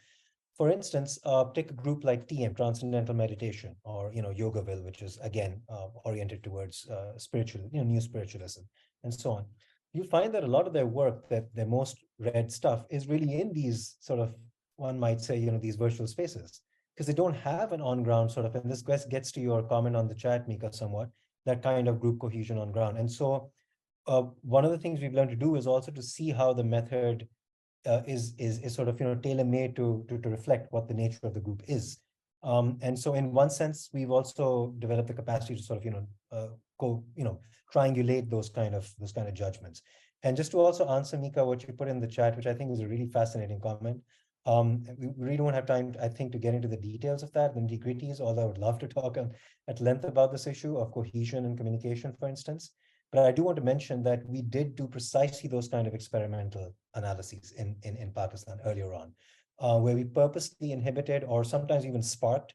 For instance, take a group like TM, Transcendental Meditation, or Yogaville, which is again oriented towards spiritual, new spiritualism, and so on. You find that a lot of their work, that their most read stuff, is really in these sort of, one might say, these virtual spaces, because they don't have an on-ground sort of, and this gets to your comment on the chat, Mika, somewhat, that kind of group cohesion on ground. And so one of the things we've learned to do is also to see how the method is sort of tailor-made to reflect what the nature of the group is, and so in one sense we've also developed the capacity to sort of triangulate those kind of judgments. And just to also answer, Mika, what you put in the chat, which I think is a really fascinating comment. We really don't have time, I think, to get into the details of that, the nitty-gritties, although I would love to talk at length about this issue of cohesion and communication, for instance. But I do want to mention that we did do precisely those kind of experimental analyses in Pakistan earlier on, where we purposely inhibited or sometimes even sparked,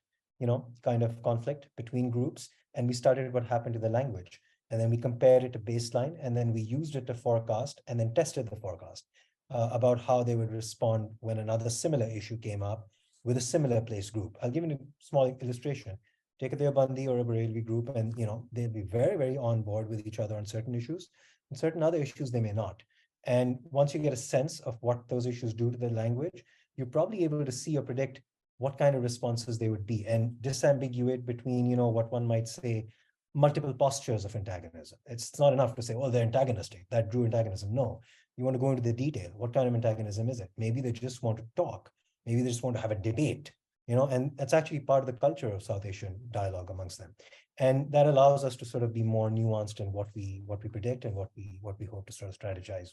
kind of conflict between groups. And we studied what happened to the language. And then we compared it to baseline, and then we used it to forecast and then tested the forecast about how they would respond when another similar issue came up with a similar place group. I'll give you a small illustration. Take a Deobandi or a Barelvi group, and they'll be very, very on board with each other on certain issues, and certain other issues they may not. And once you get a sense of what those issues do to the language, you're probably able to see or predict what kind of responses they would be, and disambiguate between, what one might say, multiple postures of antagonism. It's not enough to say, oh, they're antagonistic, that drew antagonism. No, you want to go into the detail. What kind of antagonism is it? Maybe they just want to talk. Maybe they just want to have a debate. And that's actually part of the culture of South Asian dialogue amongst them. And that allows us to sort of be more nuanced in what we predict and what we hope to sort of strategize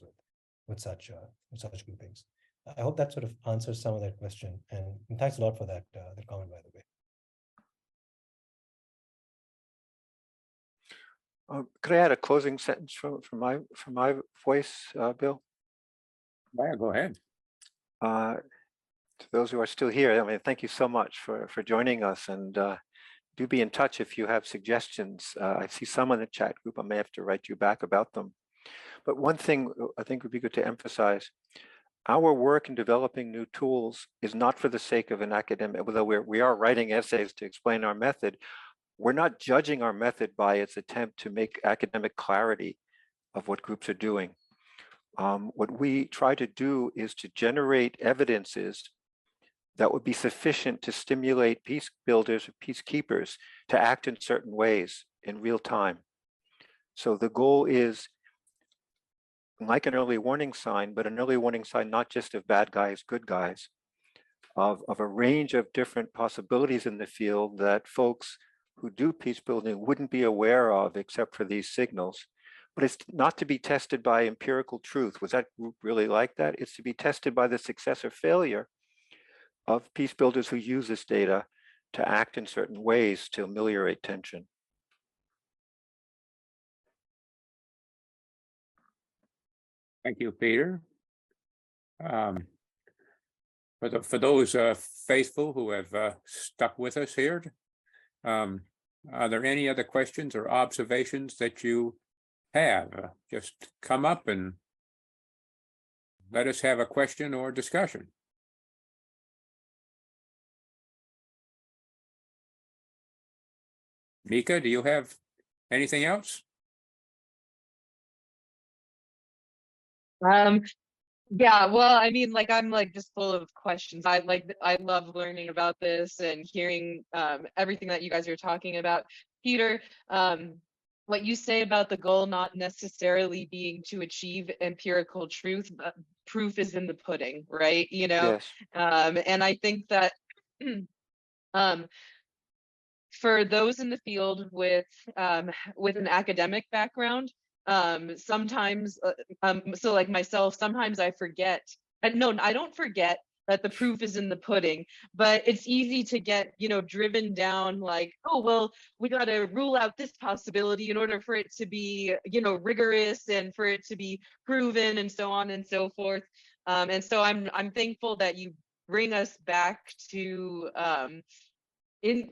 with such groupings. I hope that sort of answers some of that question. And thanks a lot for that comment, by the way. Could I add a closing sentence from my voice, Bill? Yeah, go ahead. To those who are still here, I mean, thank you so much for joining us, and do be in touch if you have suggestions. I see some in the chat group. I may have to write you back about them. But one thing I think would be good to emphasize: our work in developing new tools is not for the sake of an academic, although we are writing essays to explain our method. We're not judging our method by its attempt to make academic clarity of what groups are doing. What we try to do is to generate evidences that would be sufficient to stimulate peace builders or peacekeepers to act in certain ways in real time. So the goal is like an early warning sign, but an early warning sign not just of bad guys, good guys, of a range of different possibilities in the field that folks who do peace building wouldn't be aware of except for these signals. But it's not to be tested by empirical truth. Was that group really like that? It's to be tested by the success or failure of peace builders who use this data to act in certain ways to ameliorate tension. Thank you, Peter. For those faithful who have stuck with us here, are there any other questions or observations that you have? Just come up and let us have a question or discussion. Mika, do you have anything else? Yeah, well, I mean, like I'm like just full of questions. I love learning about this and hearing everything that you guys are talking about. Peter, what you say about the goal not necessarily being to achieve empirical truth, but proof is in the pudding, right? You know, Yes. and I think that for those in the field with an academic background, sometimes so like myself, sometimes I forget, and no, I don't forget that the proof is in the pudding, but it's easy to get, you know, driven down like, oh well, we got to rule out this possibility in order for it to be, you know, rigorous and for it to be proven and so on and so forth. And so I'm thankful that you bring us back to in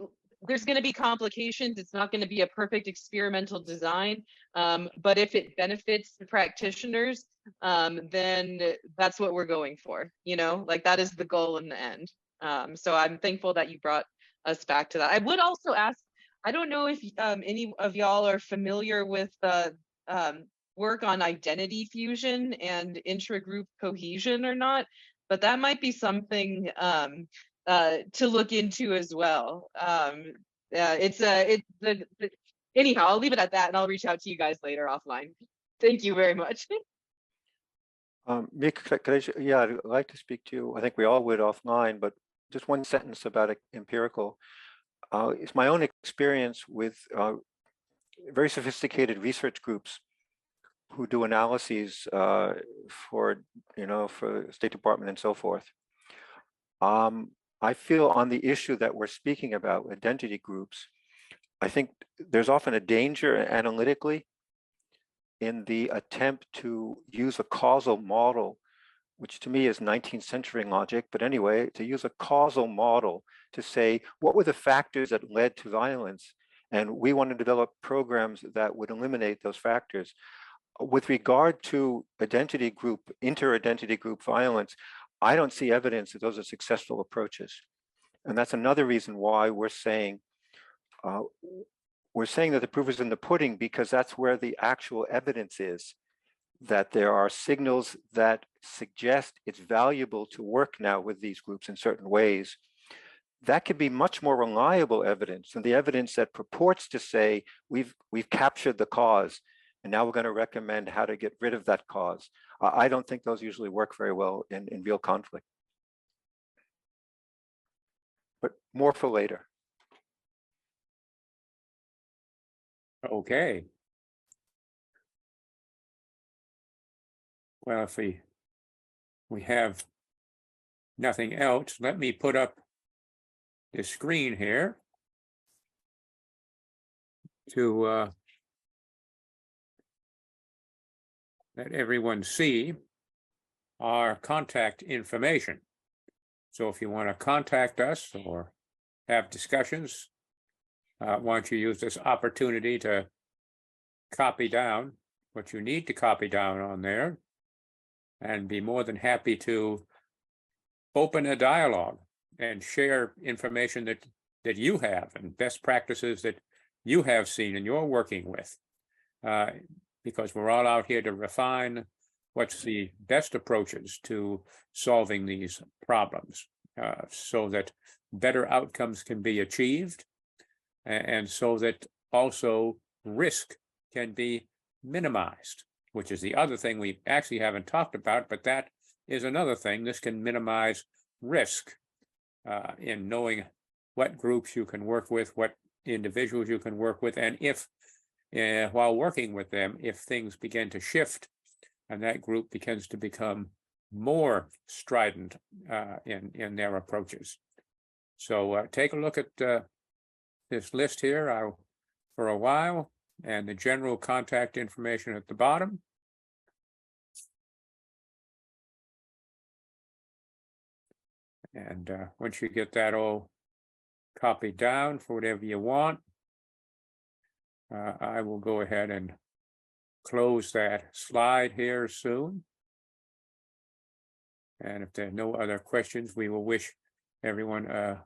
there's going to be complications. It's not going to be a perfect experimental design, but if it benefits the practitioners, then that's what we're going for. You know, like that is the goal in the end. So I'm thankful that you brought us back to that. I would also ask, I don't know if any of y'all are familiar with work on identity fusion and intragroup cohesion or not, but that might be something to look into as well. Anyhow, I'll leave it at that and I'll reach out to you guys later offline. Thank you very much. Mika, yeah, I'd like to speak to you. I think we all would offline, but just one sentence about empirical. It's my own experience with very sophisticated research groups who do analyses for, you know, for State Department and so forth. I feel on the issue that we're speaking about, identity groups, I think there's often a danger analytically in the attempt to use a causal model, which to me is 19th century logic, but anyway, to use a causal model to say, what were the factors that led to violence? And we want to develop programs that would eliminate those factors. With regard to identity group, inter-identity group violence, I don't see evidence that those are successful approaches. And that's another reason why we're saying that the proof is in the pudding, because that's where the actual evidence is, that there are signals that suggest it's valuable to work now with these groups in certain ways. That could be much more reliable evidence than the evidence that purports to say we've captured the cause and now we're going to recommend how to get rid of that cause. I don't think those usually work very well in real conflict. But more for later. Okay. Well, if we have nothing else, let me put up the screen here to let everyone see our contact information. So if you want to contact us or have discussions, why don't you use this opportunity to copy down what you need to copy down on there, and be more than happy to open a dialogue and share information that you have and best practices that you have seen and you're working with, because we're all out here to refine what's the best approaches to solving these problems, so that better outcomes can be achieved, and so that also risk can be minimized, which is the other thing we actually haven't talked about, but that is another thing. This can minimize risk in knowing what groups you can work with, what individuals you can work with, and if while working with them, if things begin to shift and that group begins to become more strident in their approaches. So take a look at this list here for a while, and the general contact information at the bottom. And once you get that all copied down for whatever you want, I will go ahead and close that slide here soon. And if there are no other questions, we will wish everyone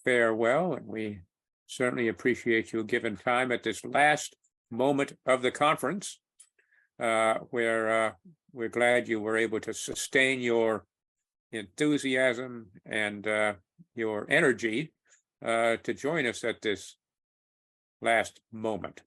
farewell, and we certainly appreciate you giving time at this last moment of the conference, where we're glad you were able to sustain your enthusiasm and your energy to join us at this last moment.